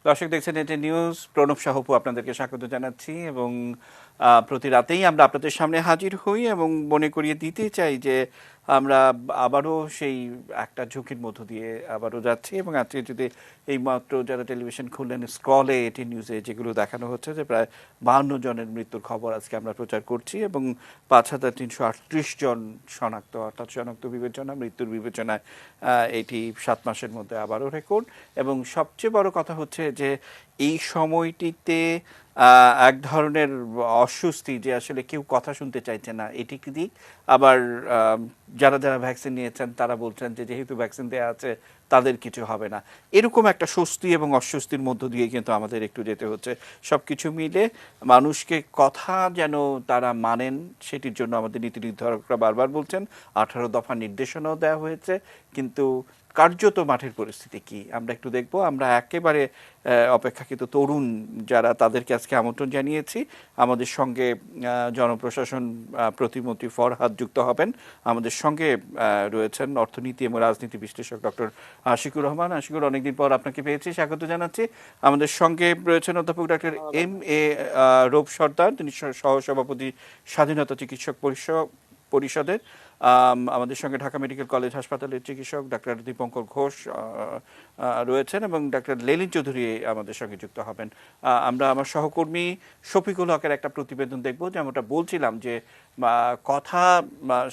দর্শক দেখছেন এটি নিউজ, প্রণব সাহপু আপনাদেরকে স্বাগত জানাচ্ছি এবং প্রতি রাতেই আমরা আপনাদের সামনে হাজির হই এবং মনে করিয়ে দিতে চাই যে আমরা আবারও সেই একটা ঝুঁকির মধ্য দিয়ে আবারও যাচ্ছি এবং আজকে যদি এইমাত্র যারা টেলিভিশন খুললেন স্ক্রলে এটি নিউজে যেগুলো দেখানো হচ্ছে যে প্রায় 52 জনের মৃত্যুর খবর আজকে আমরা প্রচার করছি এবং 5,338 জন শনাক্ত, অর্থাৎ শনাক্ত বিবেচনা, মৃত্যুর বিবেচনায় এটি 7 মাসের মধ্যে আবারও রেকর্ড। এবং সবচেয়ে বড় কথা হচ্ছে যে এই সময়টিতে এক ধরনের অস্বস্তি যে আসলে কেউ কথা শুনতে চাইছে না, এটি কি দিক। আবার যারা যারা ভ্যাকসিন নিয়েছেন তারা বলছেন যে যেহেতু ভ্যাকসিন দেওয়া আছে তাদের কিছু হবে না। এরকম একটা স্বস্তি এবং অস্বস্তির মধ্য দিয়ে কিন্তু আমাদের একটু যেতে হচ্ছে। সব কিছু মিলে মানুষকে কথা যেন তারা মানেন, সেটির জন্য আমাদের নীতি নির্ধারকরা বারবার বলছেন। 18 দফা নির্দেশনাও দেওয়া হয়েছে, কিন্তু কার্যত মাঠের পরিস্থিতি কি আমরা একটু দেখব। আমরা একেবারে অপেক্ষাকৃত তরুণ যারা, তাদেরকে আজকে আমন্ত্রণ জানিয়েছি। আমাদের সঙ্গে জনপ্রশাসন প্রতিমন্ত্রী ফরহাদ যুক্ত হবেন। আমাদের সঙ্গে রয়েছেন অর্থনীতি এবং রাজনীতি বিশ্লেষক ডক্টর আশিকুর রহমান। আশিকুর, অনেকদিন পর আপনাকে পেয়েছি, স্বাগত জানাচ্ছি। আমাদের সঙ্গে রয়েছেন অধ্যাপক ডক্টর এম.এ. রৌফ সর্দার, তিনি সহসভাপতি স্বাধীনতা চিকিৎসক পরিষদের। আমাদের সঙ্গে ঢাকা মেডিকেল কলেজ হাসপাতালের চিকিৎসক ডাক্তার দীপঙ্কর ঘোষ রয়েছেন এবং ডাক্তার লেলিন চৌধুরী আমাদের সঙ্গে যুক্ত হবেন। আমরা আমার সহকর্মী শফিকুল হকের একটা প্রতিবেদন দেখব, যেমনটা বলছিলাম যে কথা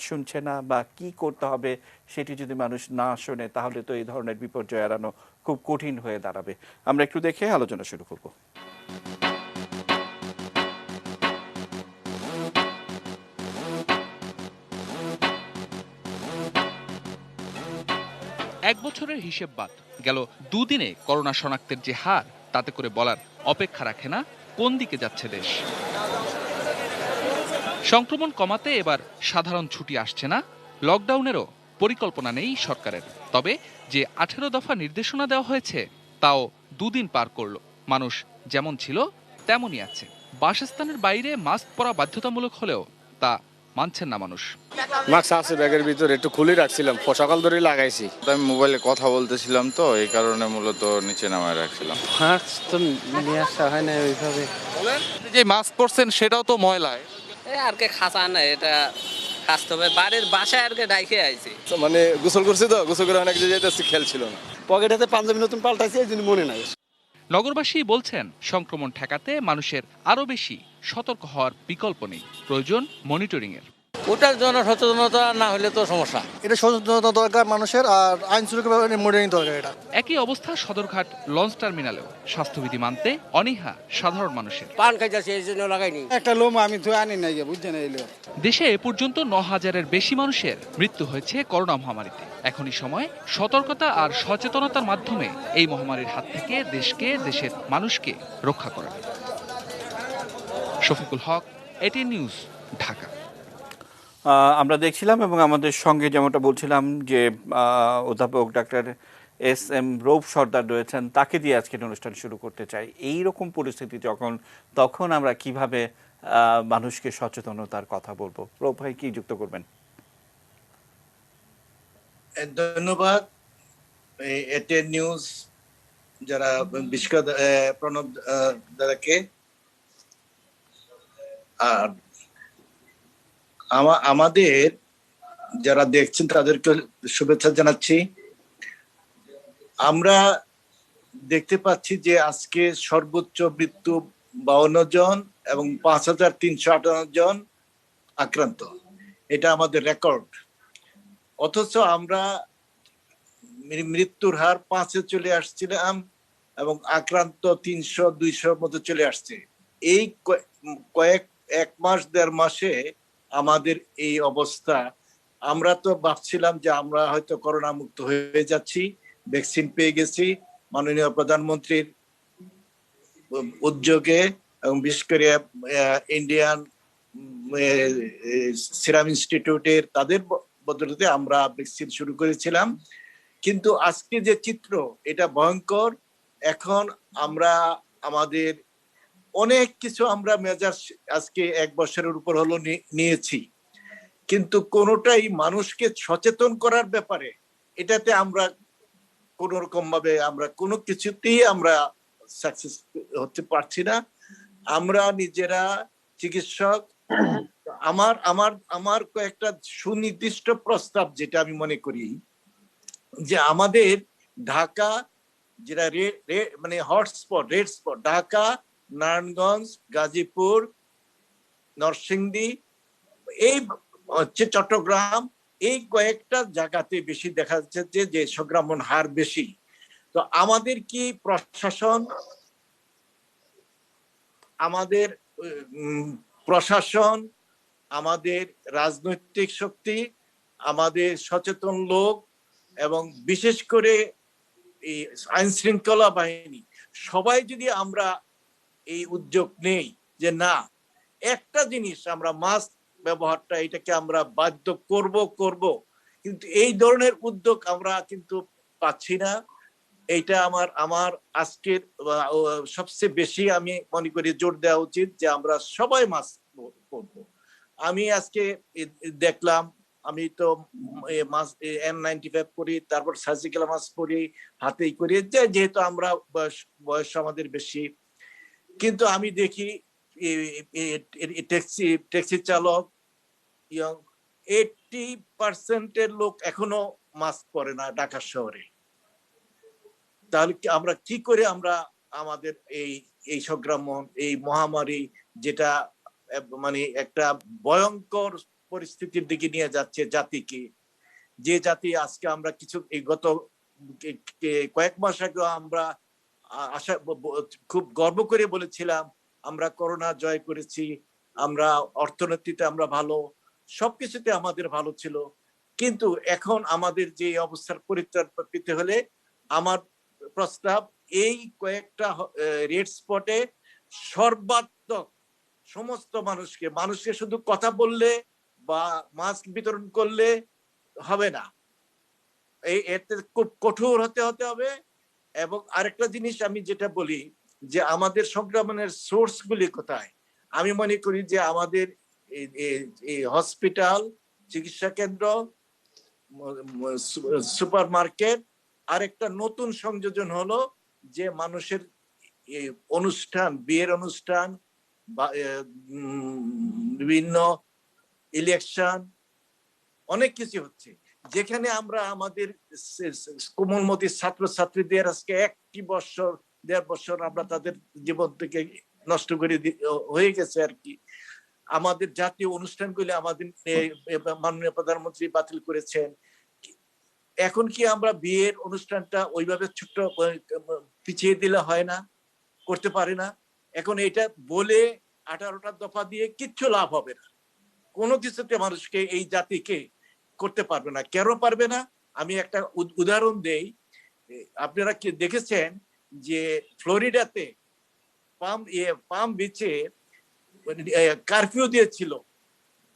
শুনছে না বা কি করতে হবে সেটি যদি মানুষ না শোনে তাহলে তো এই ধরনের বিপর্যয় এড়ানো খুব কঠিন হয়ে দাঁড়াবে। আমরা একটু দেখে আলোচনা শুরু করব। এক বছরের হিসেব বাদ গেল, দুদিনে করোনা শনাক্তের যে হার, তাতে করে বলার অপেক্ষা রাখে না কোন দিকে যাচ্ছে দেশ। সংক্রমণ কমাতে এবার সাধারণ ছুটি আসছে না, লকডাউনেরও পরিকল্পনা নেই সরকারের। তবে যে 18 দফা নির্দেশনা দেওয়া হয়েছে তাও দুদিন পার করল। মানুষ যেমন ছিল তেমনই আছে। বাসস্থানের বাইরে মাস্ক পরা বাধ্যতামূলক হলেও তা মানছেন না মানুষ। মাস্ক আছে ব্যাগের ভিতরে, একটু খুলে রাখছিলাম, সকাল ধরে লাগাইছি। আমি মোবাইলে কথা বলতেছিলাম, তো এই কারণে মূলত নিচে নামায় রাখছিলাম। মাস্ক তো নিয়ে আসা হয় না ওইভাবে। যে মাস্ক পরছেন সেটাও তো ময়লায়। আর কে খাসা না, এটা খাসতে হবে বাড়ির বাসায় আর কে ডাইকে আইছি। মানে গোসল করছি, তো গোসল করে অনেক জায়গায় যাইতেছি, খেয়াল ছিল না। পকেটেতে পাঞ্জাবি নতুন পাল্টাইছি, এই জন্য মনে নাই। নগরবাসী বলছেন সংক্রমণ ঠেকাতে মানুষের আরো বেশি সতর্ক হওয়ার বিকল্প নেই, প্রয়োজন মনিটরিং এর। ওটার জন্য সচেতনতা না হলে তো সমস্যা। এটা সচেতনতা দরকার মানুষের, আর আইন শৃঙ্খলা মনিটরিং দরকার। এটা একই অবস্থা সদরঘাট লঞ্চ টার্মিনালেও। স্বাস্থ্যবিধি মানতে অনীহা সাধারণ মানুষের। পান খাইতেছি এই জন্য লাগাইনি। একটা লোম আমি তো আনি নাই, বুঝছেন? এইলো দেশে এ পর্যন্ত 9,000-এর বেশি মানুষের মৃত্যু হয়েছে করোনা মহামারীতে। এখনই সময় সতর্কতা আর সচেতনতার মাধ্যমে এই মহামারীর হাত থেকে দেশকে, দেশের মানুষকে রক্ষা করা। শফিকুল হক, এটি নিউজ, ঢাকা। আমরা দেখছিলাম এবং আমাদের সঙ্গে যেমনটা বলছিলাম যে অধ্যাপক ডাক্তার এস.এম. রৌফ সর্দার রয়েছেন, তাকে দিয়ে আজকের অনুষ্ঠান শুরু করতে চাই। এই রকম পরিস্থিতি তখন আমরা কিভাবে মানুষকে সচেতনতার কথা বলবো? রৌফ ভাই, কি যুক্ত করবেন? ধন্যবাদ এটি নিউজ যারা বিশেষ প্রণব দাদাকে। আর আমাদের যারা দেখছেন তাদেরকে শুভেচ্ছা জানাচ্ছি। আমরা দেখতে পাচ্ছি যে আজকে সর্বোচ্চ মৃত্যু 52 জন এবং 5,358 জন আক্রান্ত। এটা আমাদের রেকর্ড। অথচ আমরা মৃত্যুর হার 5-এ চলে আসছিলাম এবং আক্রান্ত 300-200 মতো চলে আসছে। এই এক মাস 1.5 মাসে আমাদের এই অবস্থা। আমরা তো ভাবছিলাম যে আমরা হয়তো করোনা মুক্ত হয়ে যাচ্ছি, ভ্যাকসিন পেয়ে গেছি। মাননীয় প্রধানমন্ত্রীর উদ্যোগে এবং বিশেষ করে ইন্ডিয়ান সিরাম ইনস্টিটিউটের তাদের বদলতে আমরা ভ্যাকসিন শুরু করেছিলাম। কিন্তু আজকে যে চিত্র, এটা ভয়ঙ্কর। এখন আমরা আমাদের অনেক কিছু আমরা মেজাজ আজকে 1 বছরের উপর হলো নিয়েছি, কিন্তু কোনোটাই মানুষকে সচেতন করার ব্যাপারে এটাতে আমরা কোন রকম ভাবে আমরা কোনো কিছুতেই আমরা সাকসেস হতে পারছি না। আমরা নিজেরা চিকিৎসক, আমার আমার আমার কয়েকটা সুনির্দিষ্ট প্রস্তাব যেটা আমি মনে করি যে আমাদের ঢাকা যেটা মানে hotspot, red spot, Dhaka, Narayanganj, Gazipur, Narsingdi, এই হচ্ছে চট্টগ্রাম, এই কয়েকটা জায়গাতে বেশি দেখা যাচ্ছে যে সংক্রমণ হার বেশি। তো আমাদের কি প্রশাসন, আমাদের প্রশাসন, আমাদের রাজনৈতিক শক্তি, আমাদের সচেতন লোক এবং বিশেষ করে এই আইন শৃঙ্খলা বাহিনী সবাই যদি আমরা এই উদ্যোগ নেই যে না, একটা জিনিস আমরা মাস্ক ব্যবহারটা এটাকে আমরা বাধ্য করব, কিন্তু এই ধরনের উদ্যোগ আমরা কিন্তু পাচ্ছি না। এইটা আমার আজকের সবচেয়ে বেশি আমি মনে করি জোর দেওয়া উচিত যে আমরা সবাই মাস্ক পরবো। আমি আজকে দেখলাম, আমি তো N95 পরি, তারপর সার্জিক্যাল মাস্ক পরি, হাতেই করি, যেহেতু আমরা বয়স আমাদের বেশি। কিন্তু আমি দেখি ট্যাক্সি চালক 80% লোক এখনো মাস্ক পরে না ঢাকা শহরে। তাহলে আমরা কি করে আমরা আমাদের এই সংক্রমণ, এই মহামারী যেটা মানে একটা ভয়ঙ্কর পরিস্থিতির দিকে নিয়ে যাচ্ছে জাতিকে, যে জাতি আজকে আমরা কিছু এই গত কয়েক মাস আগে আমরা আশা খুব গর্ব করে বলেছিলাম আমরা করোনা জয় করেছি, আমরা অর্থনীতিতে আমরা ভালো, সবকিছুতে আমাদের ভালো ছিল। কিন্তু এখন আমাদের যে অবস্থার পরিত্রাণ পেতে হলে আমার প্রস্তাব এই কয়েকটা রেড স্পটে সর্বাত্মক সমস্ত মানুষকে শুধু কথা বললে বা মাস্ক বিতরণ করলে হবে না, এতে খুব কঠোর হতে হবে। এবং আরেকটা জিনিস আমি যেটা বলি যে আমাদের সংক্রমণের সোর্স গুলি কোথায়, আমি মনে করি যে আমাদের হসপিটাল, চিকিৎসা কেন্দ্র, সুপার মার্কেট। আরেকটা নতুন সংযোজন হলো যে মানুষের অনুষ্ঠান, বিয়ের অনুষ্ঠান, বিভিন্ন ইলেকশন, অনেক কিছু হচ্ছে যেখানে আমরা আমাদের কোমলমতি ছাত্রছাত্রীদের আজকে 1.5 বছর আমরা তাদের জীবন থেকে নষ্ট করে হয়ে গেছে আর কি। আমাদের জাতীয় অনুষ্ঠানগুলি আমাদের মাননীয় প্রধানমন্ত্রী বাতিল করেছেন। এখন কি আমরা বিয়ের অনুষ্ঠানটা ওইভাবে ছোট্ট পিছিয়ে দিলে হয় না, করতে পারে না? এখন এটা বলে 18টা দফা দিয়ে কিচ্ছু লাভ হবে না, কোনো কিছুতে মানুষকে, এই জাতিকে করতে পারবে না। কেন পারবে না? আমি একটা উদাহরণ দেই। আপনারা কি দেখেছেন যে ফ্লোরিডাতে পাম বিচে কারফিউ দিয়েছিল,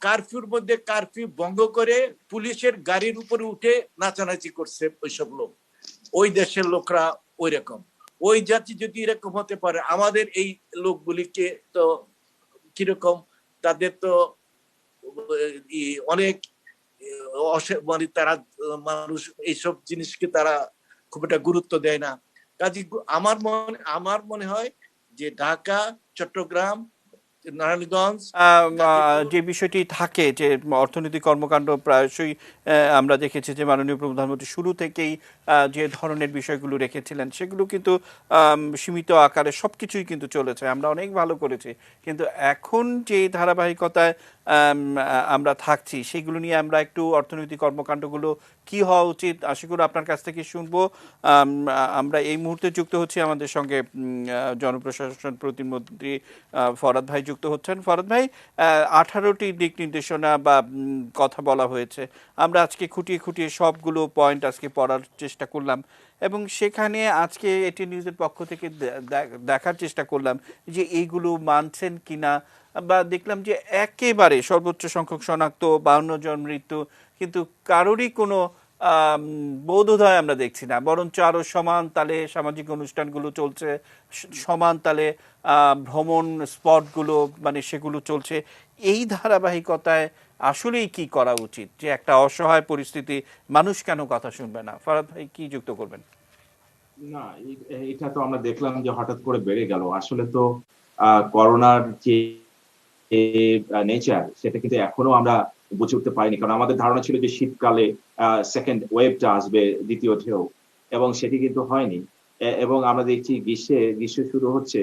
কারফিউর মধ্যে কারফিউ ভঙ্গ করে পুলিশের গাড়ির উপরে উঠে নাচানাচি করছে ওইসব লোক। ওই দেশের লোকরা ওই রকম, ওই জাতি যদি এরকম হতে পারে, আমাদের এই লোকগুলিকে তো কিরকম, তাদের তো অনেক মানে তারা মানুষ এইসব জিনিসকে তারা খুব একটা গুরুত্ব দেয় না। কাজে আমার মনে হয় যে ঢাকা, চট্টগ্রাম, নারায়ণগঞ্জ, যে বিষয়টি থাকে যে অর্থনৈতিক কর্মকাণ্ড প্রায়শই আমরা দেখেছি যে মাননীয় প্রধানমন্ত্রী শুরু থেকেই যে ধরনের বিষয়গুলো রেখেছিলেন সেগুলো কিন্তু সীমিত আকারে সবকিছুই কিন্তু চলেছে, আমরা অনেক ভালো করেছি। কিন্তু এখন যে ধারাবাহিকতায় আমরা থাকছি সেগুলো নিয়ে আমরা একটু অর্থনৈতিক কর্মকাণ্ডগুলো কি হওয়া উচিত আশা করি আপনার কাছ থেকে শুনবো। আমরা এই মুহূর্তে যুক্ত হচ্ছি, আমাদের সঙ্গে জনপ্রশাসন প্রতিমন্ত্রী ফরহাদ ভাই যুক্ত হচ্ছেন। ফরহাদ ভাই, 18টি দিক নির্দেশনা বা কথা বলা হয়েছে, আমরা আজকে খুঁটিয়ে খুঁটিয়ে সবগুলো পয়েন্ট আজকে পড়ার চেষ্টা করলাম এবং সেখানে আজকে এটি নিউজের পক্ষ থেকে দেখার চেষ্টা করলাম যে এইগুলো মানছেন কিনা, বা দেখলাম যে একেবারে সর্বোচ্চ সংখ্যক শনাক্ত, 52 জন মৃত্যু, কিন্তু কারোরই কোনো বোধোদয় আমরা দেখছি না, বরঞ্চ আরো সমান তালে সামাজিক অনুষ্ঠানগুলো চলছে, সমান তালে ভ্রমণ স্পটগুলো মানে সেগুলো চলছে। এই ধারাবাহিকতায় আসলেই কি করা উচিত, যে একটা অসহায় পরিস্থিতি, মানুষ কেন কথা শুনবে না? ফরহাদ ভাই কি যুক্ত করবেন? না, এটা তো আমরা দেখলাম যে হঠাৎ করে বেড়ে গেল। আসলে তো করোনার যে নেচার সেটা কিন্তু এখনো আমরা বুঝে উঠতে পারিনি। কারণ আমাদের ধারণা ছিল যে শীতকালে সেকেন্ড ওয়েভটা আসবে, দ্বিতীয় ঢেউ, এবং সেটি কিন্তু হয়নি। এবং আমরা দেখছি গ্রীষ্ম শুরু হচ্ছে।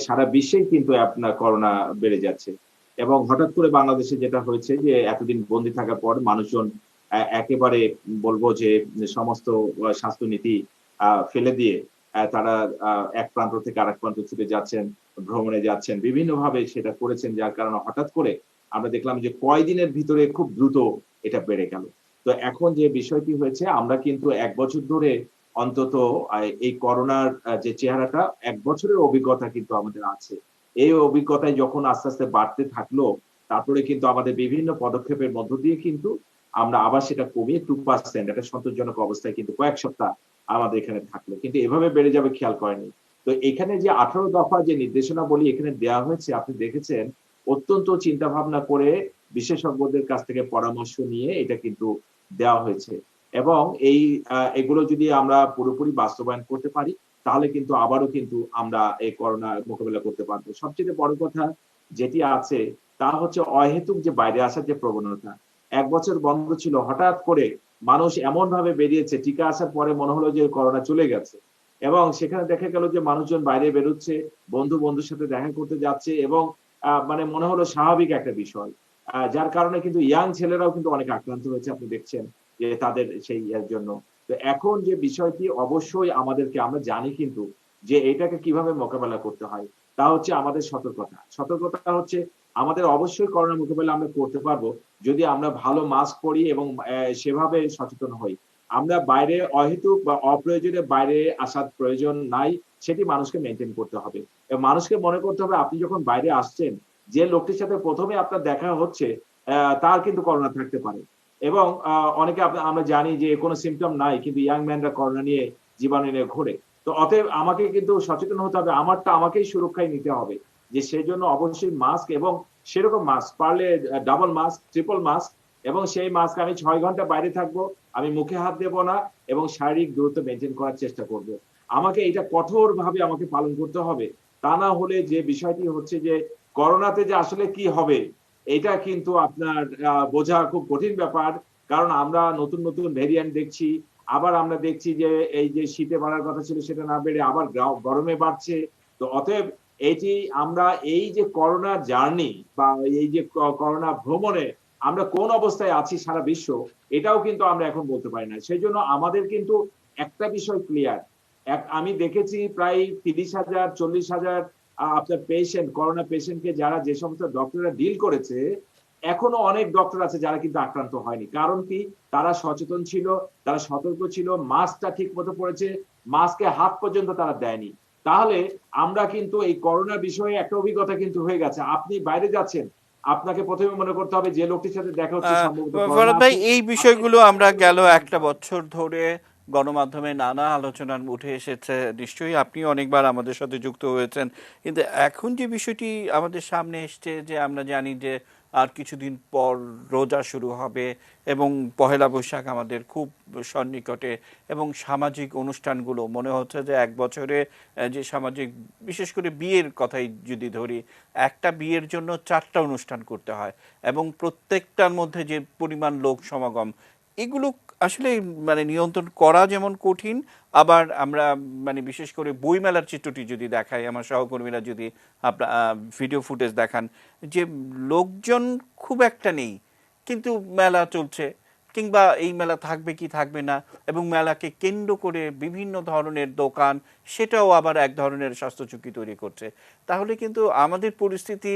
সারা বিশ্বেই কিন্তু আপনার করোনা বেড়ে যাচ্ছে। এবং হঠাৎ করে বাংলাদেশে যেটা হয়েছে যে এতদিন বন্দী থাকার পর মানুষজন একেবারে বলব যে সমস্ত স্বাস্থ্যনীতি ফেলে দিয়ে তারা এক প্রান্ত থেকে আরেক প্রান্ত ছুটে যাচ্ছেন, ভ্রমণে যাচ্ছেন, বিভিন্নভাবে সেটা করেছেন, যার কারণে হঠাৎ করে আমরা দেখলাম যে কয়দিনের ভিতরে খুব দ্রুত এটা বেড়ে গেল। তো এখন যে বিষয়টি হয়েছে, আমরা কিন্তু ১ বছর ধরে অন্তত এই করোনার যে চেহারাটা ১ বছরের অভিজ্ঞতা কিন্তু আমাদের আছে। এই অভিজ্ঞতায় যখন আস্তে, আস্তে বাড়তে থাকলো, তারপরে কিন্তু আমাদের বিভিন্ন পদক্ষেপের মধ্য দিয়ে কিন্তু আমরা আবার সেটা কমিয়ে 2% একটা সন্তোষজনক অবস্থায় কিন্তু কয়েক সপ্তাহ আমাদের এখানে থাকলো। কিন্তু এভাবে বেড়ে যাবে খেয়াল করেনি। তো এখানে যে 18 দফা যে নির্দেশনাবলী এখানে দেয়া হয়েছে, আপনি দেখেছেন অত্যন্ত চিন্তা ভাবনা করে বিশেষজ্ঞদের কাছ থেকে পরামর্শ নিয়ে এটা কিন্তু দেওয়া হয়েছে। এবং এগুলো যদি আমরা পুরোপুরি বাস্তবায়ন করতে পারি, তাহলে কিন্তু আবারও কিন্তু আমরা এই করোনা মোকাবেলা করতে পারবো। সবচেয়ে বড় কথা যেটি আছে তা হচ্ছে অহেতুক যে বাইরে আসার যে প্রবণতা। ১ বছর বন্ধ ছিল, হঠাৎ করে মানুষ এমন ভাবে বেরিয়েছে, টিকা আসার পরে মনে হলো যে করোনা চলে গেছে। এবং সেখানে দেখা গেল যে মানুষজন বাইরে বেরোচ্ছে, বন্ধুর সাথে দেখা করতে যাচ্ছে, এবং মানে মনে হলো স্বাভাবিক একটা বিষয়। যার কারণে কিন্তু ইয়াং ছেলেরাও কিন্তু অনেক আক্রান্ত হয়েছে, আপনি দেখছেন যে তাদের সেই এর জন্য। তো এখন যে বিষয়টি অবশ্যই আমাদেরকে, আমরা জানি কিন্তু যে এটাকে কিভাবে মোকাবেলা করতে হয়। তা হচ্ছে আমাদের সতর্কতা। সতর্কতা হচ্ছে আমাদের অবশ্যই করোনা মোকাবেলা আমরা করতে পারবো যদি আমরা ভালো মাস্ক পরি এবং সেভাবে সচেতন হই। আমরা বাইরে অহেতুক বা অপ্রয়োজনে বাইরে আসার প্রয়োজন নাই, সেটি মানুষকে মেইনটেইন করতে হবে। এবং মানুষকে মনে করতে হবে আপনি যখন বাইরে আসছেন, যে লোকটির সাথে ১ম এ আপনার দেখা হচ্ছে তার কিন্তু করোনা থাকতে পারে। এবং অনেকে আমরা জানি যে কোনো সিম্পটম নাই, কিন্তু ইয়াং ম্যানরা করোনা নিয়ে জীবাণু নিয়ে ঘোরে। তো অতএব আমাকে কিন্তু সচেতন হতে হবে। আমারটা আমাকেই সুরক্ষায় নিতে হবে। যে সেজন্য অবশ্যই মাস্ক, এবং সেরকম মাস্ক পারলে ডাবল মাস্ক, ট্রিপল মাস্ক, এবং সেই মাস্ক আমি ৬ ঘন্টা বাইরে থাকবো, আমি মুখে হাত দেব না, এবং শারীরিক দূরত্ব মেইনটেইন করার চেষ্টা করব। আমাকে এটা কঠোরভাবে আমাকে পালন করতে হবে। তা না হলে যে বিষয়টি হচ্ছে যে করোনাতে যে আসলে কি হবে, এটা কিন্তু আপনার বোঝা খুব কঠিন ব্যাপার। কারণ আমরা নতুন ভেরিয়েন্ট দেখছি। আবার আমরা দেখছি যে এই যে শীতে বাড়ার কথা ছিল সেটা না বেড়ে আবার গরমে বাড়ছে। তো অতএব এটি আমরা এই যে করোনা জার্নি বা এই যে করোনা ভ্রমণে আমরা কোন অবস্থায় আছি সারা বিশ্ব, এটাও কিন্তু আমরা এখন বলতে পারি না। সেজন্য আমাদের কিন্তু একটা বিষয় ক্লিয়ার। আমি দেখেছি প্রায় ৩০,০০০ ৪০,০০০ আপনার করোনা পেশেন্টকে যারা যে সমস্ত ডক্টররা ডিল করেছে, এখনো অনেক ডক্টর আছে যারা কিন্তু আক্রান্ত হয়নি। কারণ কি? তারা সচেতন ছিল, তারা সতর্ক ছিল, মাস্কটা ঠিক মতো পড়েছে, মাস্কে হাত পর্যন্ত তারা দেয়নি। তাহলে আমরা কিন্তু এই করোনা বিষয়ে একটা অভিজ্ঞতা কিন্তু হয়ে গেছে। আপনি বাইরে যাচ্ছেন, আপনাকে ১ম এ মনে করতে হবে যে লোকটির সাথে দেখা হচ্ছে সম্ভবত করোনা ফরহাদ ভাই, আছে। এই বিষয়গুলো আমরা গেল একটা বছর ধরে গণমাধ্যমে নানা আলোচনার উঠে এসেছে, নিশ্চয়ই আপনি অনেকবার আমাদের সাথে যুক্ত হয়েছেন। কিন্তু এখন যে বিষয়টি আমাদের সামনে এসছে, যে আমরা জানি যে আর কিছুদিন পর রোজা শুরু হবে এবং পহেলা বৈশাখ আমাদের খুব সন্নিকটে, এবং সামাজিক অনুষ্ঠানগুলো মনে হচ্ছে যে ১ বছরে যে সামাজিক, বিশেষ করে বিয়ের কথাই যদি ধরি, একটা বিয়ের জন্য ৪টা অনুষ্ঠান করতে হয়, এবং প্রত্যেকটার মধ্যে যে পরিমাণ লোক সমাগম, এগুলো আসলে মানে নিয়ন্ত্রণ করা যেমন কঠিন, আবার আমরা মানে বিশেষ করে বইমেলার চিত্রটি যদি দেখাই, আমার সহকর্মীরা যদি আপনার ভিডিও ফুটেজ দেখান, যে লোকজন খুব একটা নেই, কিন্তু মেলা চলছে, কিংবা এই মেলা থাকবে কি থাকবে না, এবং মেলাকে কেন্দ্র করে বিভিন্ন ধরনের দোকান, সেটাও আবার এক ধরনের স্বাস্থ্য ঝুঁকি তৈরি করছে। তাহলে কিন্তু আমাদের পরিস্থিতি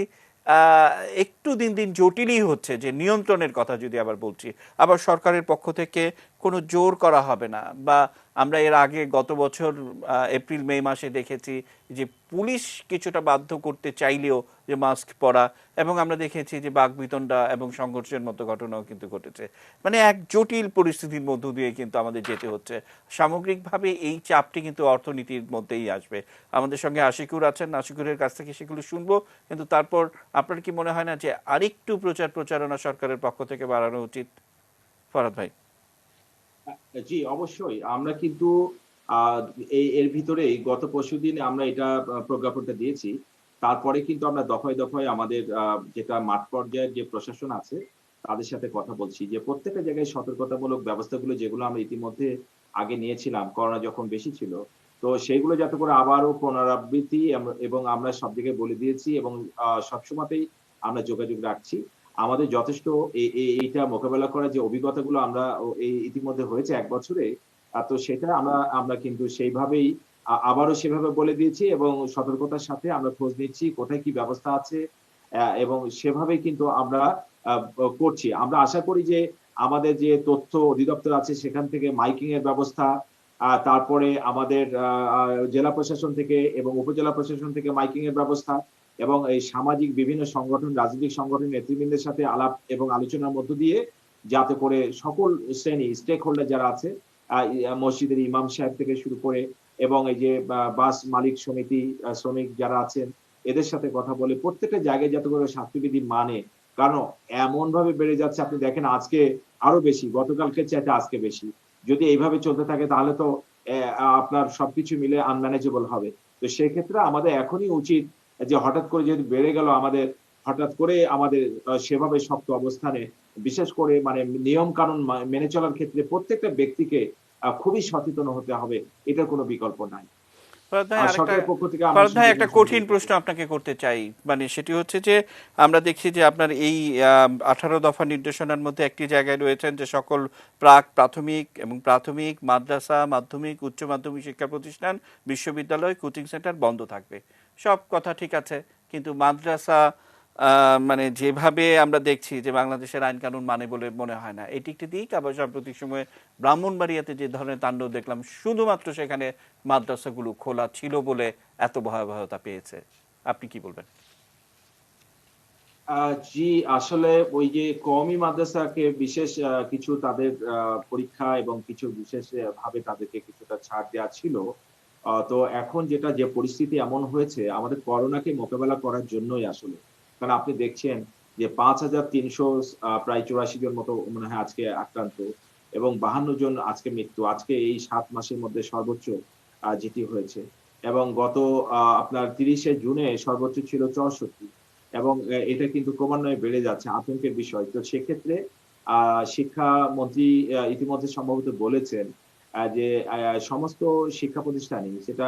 একটু দিন দিন জটিলই হচ্ছে। যে নিয়ন্ত্রণের কথা যদি আবার বলছি, আবার সরকারের পক্ষ থেকে কোনো জোর করা হবে না, বা আমরা এর আগে গত বছর এপ্রিল মে মাসে দেখেছি যে পুলিশ কিছুটা বাধ্য করতে চাইলেও যে মাস্ক পরা, এবং আমরা দেখেছি যে বাকবিতণ্ডা এবং সংঘর্ষের মতো ঘটনাও কিন্তু ঘটেছে। মানে এক জটিল পরিস্থিতির মধ্য দিয়ে কিন্তু আমাদের যেতে হচ্ছে। সামগ্রিকভাবে এই চাপটি কিন্তু অর্থনীতির মধ্যেই আসবে। আমাদের সঙ্গে আশিকুর আছেন, আশিকুরের কাছ থেকে সেগুলো শুনবো। কিন্তু তারপর আপনার কি মনে হয় না যে আরেকটু প্রচারণা সরকারের পক্ষ থেকে বাড়ানো উচিত? ফরহাদ ভাই। জি, অবশ্যই। আমরা কিন্তু আহ এর ভিতরেই গত পরশুদিন আমরা এটা প্রজ্ঞাপনটা দিয়েছি। তারপরে কিন্তু আমরা দফায় দফায় আমাদের যেটা মাঠ পর্যায়ের যে প্রশাসন আছে তাদের সাথে কথা বলছি যে প্রত্যেকটা জায়গায় সতর্কতামূলক ব্যবস্থাগুলো যেগুলো আমরা ইতিমধ্যে আগে নিয়েছিলাম করোনা যখন বেশি ছিল, তো সেইগুলো যাতে করে আবারও পুনরাবৃত্তি এবং আমরা সব জায়গায় বলে দিয়েছি এবং সবসময়তেই আমরা যোগাযোগ রাখছি। আমাদের যথেষ্ট এইটা মোকাবেলা করার যে অভিজ্ঞতাগুলো আমরা এই ইতিমধ্যে হয়েছে ১ বছরে, তো সেটা আমরা আমরা কিন্তু সেইভাবেই আবারও সেভাবে বলে দিয়েছি এবং সতর্কতার সাথে আমরা খোঁজ নিচ্ছি কোথায় কি ব্যবস্থা আছে এবং সেভাবেই কিন্তু আমরা করছি। আমরা আশা করি যে আমাদের যে তথ্য অধিদপ্তর আছে সেখান থেকে মাইকিং এর ব্যবস্থা, তারপরে আমাদের জেলা প্রশাসন থেকে এবং উপজেলা প্রশাসন থেকে মাইকিং এর ব্যবস্থা এবং এই সামাজিক বিভিন্ন সংগঠন, রাজনৈতিক সংগঠন নেতৃবৃন্দের সাথে আলাপ এবং আলোচনার মধ্য দিয়ে যাতে করে সকল শ্রেণী স্টেক হোল্ডার যারা আছে, মসজিদের ইমাম সাহেব থেকে শুরু করে এবং এই যে বাস মালিক সমিতি, শ্রমিক যারা আছেন এদের সাথে কথা বলে প্রত্যেকটা জায়গায় যাতে করে স্বাস্থ্যবিধি মানে, কারণ এমন ভাবে বেড়ে যাচ্ছে আপনি দেখেন আজকে আরো বেশি, গতকালকে চাইতে আজকে বেশি। যদি এইভাবে চলতে থাকে তাহলে তো আপনার সবকিছু মিলে আনম্যানেজেবল হবে। তো সেক্ষেত্রে আমাদের এখনই উচিত যে হঠাৎ করে যেহেতু বেড়ে গেল আমাদের, হঠাৎ করে আমাদের সেভাবে শক্ত অবস্থানে বিশেষ করে মানে নিয়ম কানুন মেনে চলার ক্ষেত্রে প্রত্যেকটা ব্যক্তিকে খুবই সচেতন হতে হবে, এটার কোনো বিকল্প নাই। সরকারের পক্ষ থেকে একটা কঠিন প্রশ্ন আপনাকে করতে চাই, মানে সেটি হচ্ছে যে আমরা দেখছি যে আপনার এই 18 দফা নির্দেশনার মধ্যে একটি জায়গায় রয়েছেন যে সকল প্রাথমিক মাদ্রাসা, মাধ্যমিক, উচ্চ মাধ্যমিক শিক্ষা প্রতিষ্ঠান, বিশ্ববিদ্যালয়, কোচিং সেন্টার বন্ধ থাকবে। সব কথা ঠিক আছে, কিন্তু মাদ্রাসা মানে যেভাবে আমরা দেখছি যে বাংলাদেশের আইন কানুন মানে বলে মনে হয় না, এটি একটি দিক। আবার সাম্প্রতিক সময়ে ব্রাহ্মণবাড়িয়াতে যে ধরনের তাণ্ডব দেখলাম, শুধুমাত্র সেখানে মাদ্রাসাগুলো খোলা ছিল বলে এত ভয়াবহতা পেয়েছে। আপনি কি বলবেন? জি, আসলে ওই যে কওমি মাদ্রাসাকে বিশেষ কিছু তাদের পরীক্ষা এবং কিছু বিশেষ ভাবে তাদেরকে কিছুটা ছাড় দেওয়া ছিল। তো এখন যেটা যে পরিস্থিতি এমন হয়েছে আমাদের করোনাকে মোকাবেলা করার জন্যই আসলে, কারণ আপনি দেখছেন যে ৫,৩০০ প্রায় ৮৪ জন মতো মনে হয় আজকে আক্রান্ত এবং ৫২ জন আজকে মৃত্যু, আজকে এই ৭ মাসের মধ্যে সর্বোচ্চ যেটি হয়েছে। এবং গত আপনার ৩০শে জুনে সর্বোচ্চ ছিল ৬৪ এবং এটা কিন্তু ক্রমান্বয়ে বেড়ে যাচ্ছে, আতঙ্কের বিষয়। তো সেক্ষেত্রে শিক্ষামন্ত্রী ইতিমধ্যে সম্ভবত বলেছেন যে সমস্ত শিক্ষা প্রতিষ্ঠানই, সেটা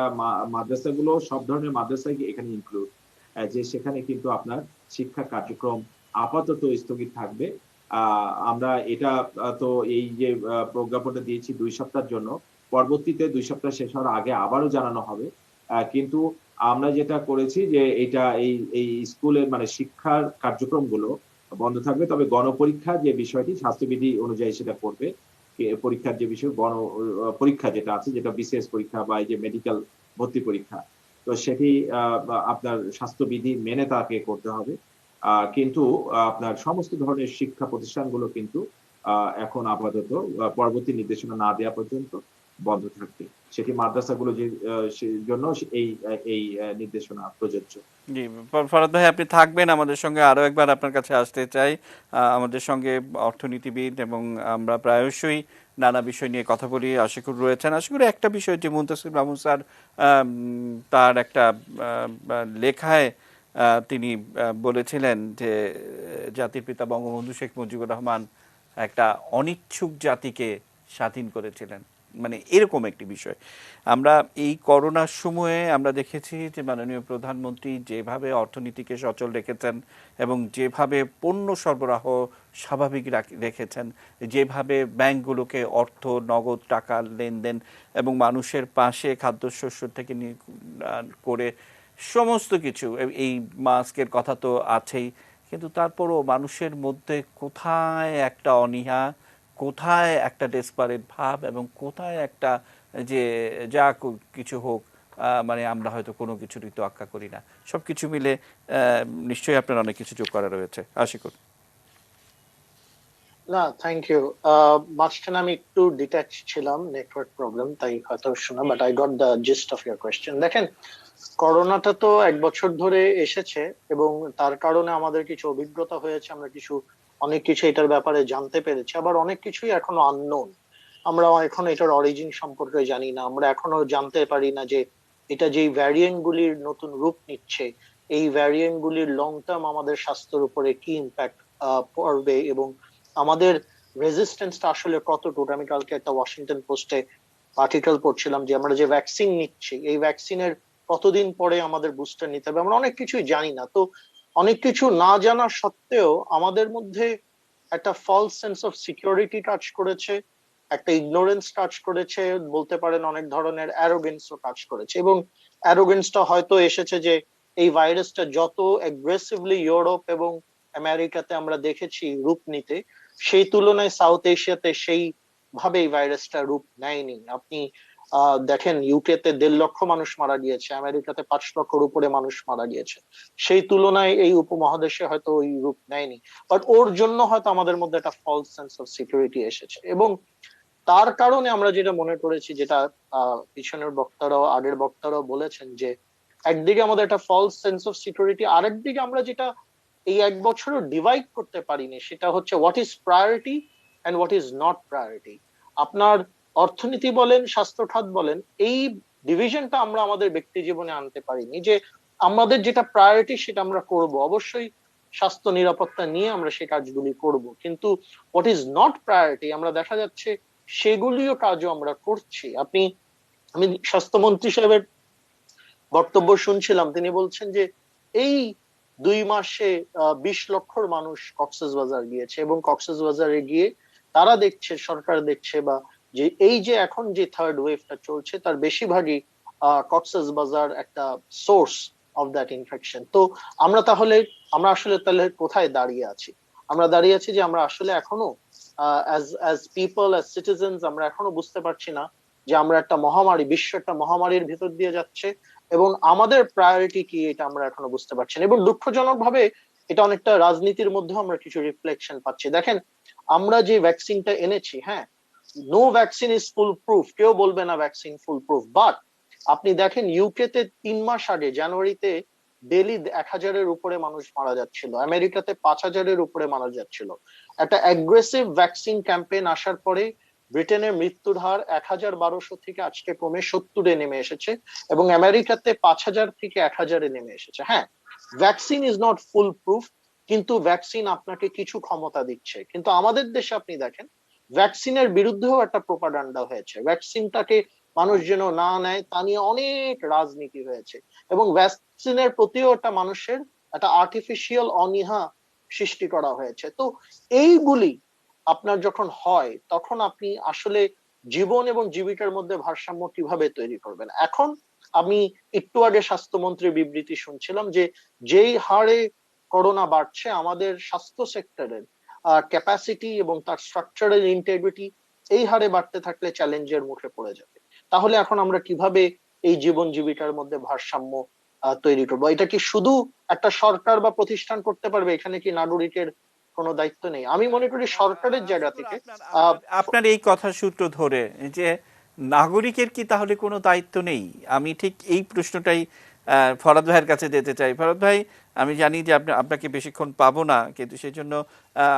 মাদ্রাসাগুলো, সব ধরনের মাদ্রাসাই এখানে ইনক্লুড, যে সেখানে কিন্তু আপনার শিক্ষা কার্যক্রম আপাতত স্থগিত থাকবে। আমরা এটা তো এই যে প্রজ্ঞাপনটা দিয়েছি ২ সপ্তাহের জন্য, পরবর্তীতে ২ সপ্তাহ শেষ হওয়ার আগে আবারও জানানো হবে। কিন্তু আমরা যেটা করেছি যে এটা এই স্কুলের মানে শিক্ষার কার্যক্রমগুলো বন্ধ থাকবে, তবে গণপরীক্ষা যে বিষয়টি স্বাস্থ্যবিধি অনুযায়ী সেটা করবে। পরীক্ষার যে বিষয় পরীক্ষা যেটা আছে, যেটা বিসিএস পরীক্ষা বা এই যে মেডিকেল ভর্তি পরীক্ষা, তো সেটি আপনার স্বাস্থ্যবিধি মেনে তাকে করতে হবে। কিন্তু আপনার সমস্ত ধরনের শিক্ষা প্রতিষ্ঠানগুলো কিন্তু এখন আপাতত পরবর্তী নির্দেশনা না দেওয়া পর্যন্ত বন্ধ থাকবে। সেটি মাদ্রাসাগুলো যে জন্য এই নির্দেশনা প্রযোজ্য। জি, ফরহাদ ভাই আপনি থাকবেন আমাদের সঙ্গে, আরো একবার আপনার কাছে আসতে চাই। আমাদের সঙ্গে অর্থনীতিবিদ এবং আমরা প্রায়শই নানা বিষয় নিয়ে কথা বলি, আশিকুর রয়েছেন। আশিকুর, একটা বিষয় যে মুনতাসির মামুন স্যার তার একটা লেখায় তিনি বলেছিলেন যে জাতির পিতা বঙ্গবন্ধু শেখ মুজিবুর রহমান একটা অনিচ্ছুক জাতিকে স্বাধীন করেছিলেন, মানে এরকম একটি বিষয়। আমরা এই করোনার সময়ে আমরা দেখেছি যে মাননীয় প্রধানমন্ত্রী যেভাবে অর্থনীতিকে সচল রেখেছেন এবং যেভাবে পণ্য সরবরাহ স্বাভাবিক রেখেছেন, যেভাবে ব্যাংকগুলোকে অর্থ, নগদ টাকা লেনদেন এবং মানুষের পাশে খাদ্যশস্য থেকে করে সমস্ত কিছু, এই মাস্কের কথা তো আছেই, কিন্তু তারপরও মানুষের মধ্যে কোথায় একটা অনীহা, কোথায় একটা ডেসপারেট ভাব এবং কোথায় একটা যে যা কিছু হোক, মানে আমরা হয়তো কোনো কিছুরই তোয়াক্কা করি না। সবকিছু মিলে নিশ্চয়ই আপনার অনেক কিছু যোগ করা রয়েছে। আশিকুর। না, থ্যাংক ইউ। মাঝখানে আমি একটু ডিট্যাচ ছিলাম, নেটওয়ার্ক প্রবলেম, তাই হয়তো শোনা, but I got the gist of your question. দেখেন, করোনাটা তো 1 বছর ধরে এসেছে এবং তার কারণে আমাদের কিছু অভিজ্ঞতা হয়েছে, আমরা অনেক কিছু এটার ব্যাপারে জানতে পেরেছি, আবার অনেক কিছুই এখনো আননোন। আমরা এখন এটার অরিজিন সম্পর্কে জানি না, আমরা এখনো জানতে পারি না যে এটা যেই ভ্যারিয়েন্ট গুলির নতুন রূপ নিচ্ছে, এই ভ্যারিয়েন্ট গুলির লং টার্ম আমাদের স্বাস্থ্যের উপরে কি ইম্প্যাক্ট পড়বে এবং আমাদের রেজিস্ট্যান্সটা আসলে কতটুকু। আমি কালকে একটা ওয়াশিংটন পোস্টে আর্টিকেল পড়ছিলাম যে আমরা যে ভ্যাকসিন নিচ্ছি, এই ভ্যাকসিনের কতদিন পরে আমাদের বুস্টার নিতে হবে, আমরা অনেক কিছুই জানি না। তো অনেক কিছু না জানা সত্ত্বেও আমাদের মধ্যে একটা ফলস সেন্স অফ সিকিউরিটি কাজ করেছে, একটা ইগনোরেন্স কাজ করেছে, বলতে পারেন অনেক ধরনের অ্যারোগেন্সও কাজ করেছে। এবং অ্যারোগেন্সটা হয়তো এসেছে যে এই ভাইরাসটা যত অ্যাগ্রেসিভলি ইউরোপ এবং আমেরিকাতে আমরা দেখেছি রূপ নিতে, সেই তুলনায় সাউথ এশিয়াতে সেই ভাবে এই ভাইরাসটা রূপ নেয়নি। আপনি দেখেন ইউকে তে 1.5 লক্ষ মানুষ মারা গিয়েছে, আমেরিকাতে 5 লক্ষের উপরে মানুষ মারা গিয়েছে, সেই তুলনায় এই উপমহাদেশে হয়তো ওই রূপ নেয়নি। বাট ওর জন্য হয়তো আমাদের মধ্যে একটা ফলস সেন্স অফ সিকিউরিটি এসেছে এবং তার কারণে আমরা যেটা মনে করেছি, যেটা পিছনের বক্তারাও আগের বক্তারাও বলেছেন, যে একদিকে আমাদের একটা ফলস সেন্স অফ সিকিউরিটি, আরেকদিকে আমরা যেটা এই 1 বছরও ডিভাইড করতে পারিনি সেটা হচ্ছে what is priority and what is not priority. আপনার অর্থনীতি বলেন, স্বাস্থ্য খাত বলেন, এই ডিভিশনটা আমরা আমাদের ব্যক্তি জীবনে আনতে পারিনি, যে আমাদের যেটা প্রায়োরিটি সেটা আমরা করব, অবশ্যই স্বাস্থ্য নিরাপত্তা নিয়ে আমরা সেই কাজগুলি করব, কিন্তু হোয়াট ইজ নট প্রায়োরিটি আমরা দেখা যাচ্ছে সেগুলিও কাজও আমরা করছি। আমি স্বাস্থ্যমন্ত্রী সাহেবের বক্তব্য শুনছিলাম, তিনি বলছেন যে এই 2 মাসে 20 লক্ষর মানুষ কক্সবাজার গিয়েছে এবং কক্সবাজারে গিয়ে তারা দেখছে, সরকার দেখছে বা যে এই যে এখন যে থার্ড ওয়েভটা চলছে তার বেশিরভাগই কক্সবাজার একটা সোর্স অফ দ্যাট ইনফেকশন। তো আমরা আসলে তাহলে কোথায় দাঁড়িয়ে আছি? আমরা দাঁড়িয়ে আছি যে আমরা আসলে এখনো অ্যাজ পিপল, অ্যাজ সিটিজেন্স আমরা এখনো বুঝতে পারছি না যে আমরা একটা মহামারী, বিশ্ব একটা মহামারীর ভিতর দিয়ে যাচ্ছে এবং আমাদের প্রায়োরিটি কি এটা আমরা এখনো বুঝতে পারছি না। এবং দুঃখজনক ভাবে এটা অনেকটা রাজনীতির মধ্যেও আমরা কিছু রিফ্লেকশন পাচ্ছি। দেখেন আমরা যে ভ্যাকসিনটা এনেছি, হ্যাঁ, no vaccine is foolproof, কেউ বলবে না ভ্যাকসিন ফুল প্রুফ, বাট আপনি দেখেন ইউকে তে 3 মাস আগে জানুয়ারিতে ডেইলি 1000-এর উপরে মানুষ মারা যাচ্ছিল, আমেরিকাতে 5000-এর উপরে মারা যাচ্ছিল। একটা অ্যাগ্রেসিভ ভ্যাকসিন ক্যাম্পেইন আসার পরে ব্রিটেনের মৃত্যুর হার 1012 থেকে আজকে কমে 70-এ নেমে এসেছে এবং আমেরিকাতে 5000 থেকে 1000-এ নেমে এসেছে। হ্যাঁ, vaccine is not full proof, কিন্তু ভ্যাকসিন আপনাকে কিছু ক্ষমতা দিচ্ছে। কিন্তু আমাদের দেশে আপনি দেখেন ভ্যাকসিনের বিরুদ্ধেও একটা প্রোপাগান্ডা হয়েছে, ভ্যাকসিনটাকে মানুষ যেন না নেয় তা নিয়ে অনেক রাজনীতি হয়েছে এবং ভ্যাকসিনের প্রতিও একটা মানুষের একটা আর্টিফিশিয়াল অনীহা সৃষ্টি করা হয়েছে। তো এইগুলি আপনার যখন হয় তখন আপনি আসলে জীবন এবং জীবিকার মধ্যে ভারসাম্য কিভাবে তৈরি করবেন? এখন আমি একটু আগে স্বাস্থ্যমন্ত্রীর বিবৃতি শুনছিলাম যে যেই হারে করোনা বাড়ছে, আমাদের স্বাস্থ্য সেক্টরের ক্যাপাসিটি এবং তার স্ট্রাকচারাল ইন্টিগ্রিটি এই হারে বাড়তে থাকলে চ্যালেঞ্জের মুখে পড়ে যাবে। তাহলে এখন আমরা কিভাবে এই জীবন জীবিকার মধ্যে ভারসাম্য তৈরি করবো? এটা কি শুধু একটা সরকার বা প্রতিষ্ঠান করতে পারবে? এখানে কি নাগরিকের কোনো দায়িত্ব নেই? আমি মনে করি সরকারের জায়গা থেকে আপনার এই কথা সূত্র ধরে যে নাগরিকের কি তাহলে কোনো দায়িত্ব নেই, আমি ঠিক এই প্রশ্নটাই ফরাদ ভাইয়ের কাছে যেতে চাই। ফরাদ ভাই, আমি জানি যে আপনাকে বেশিক্ষণ পাবো না, কিন্তু সেই জন্য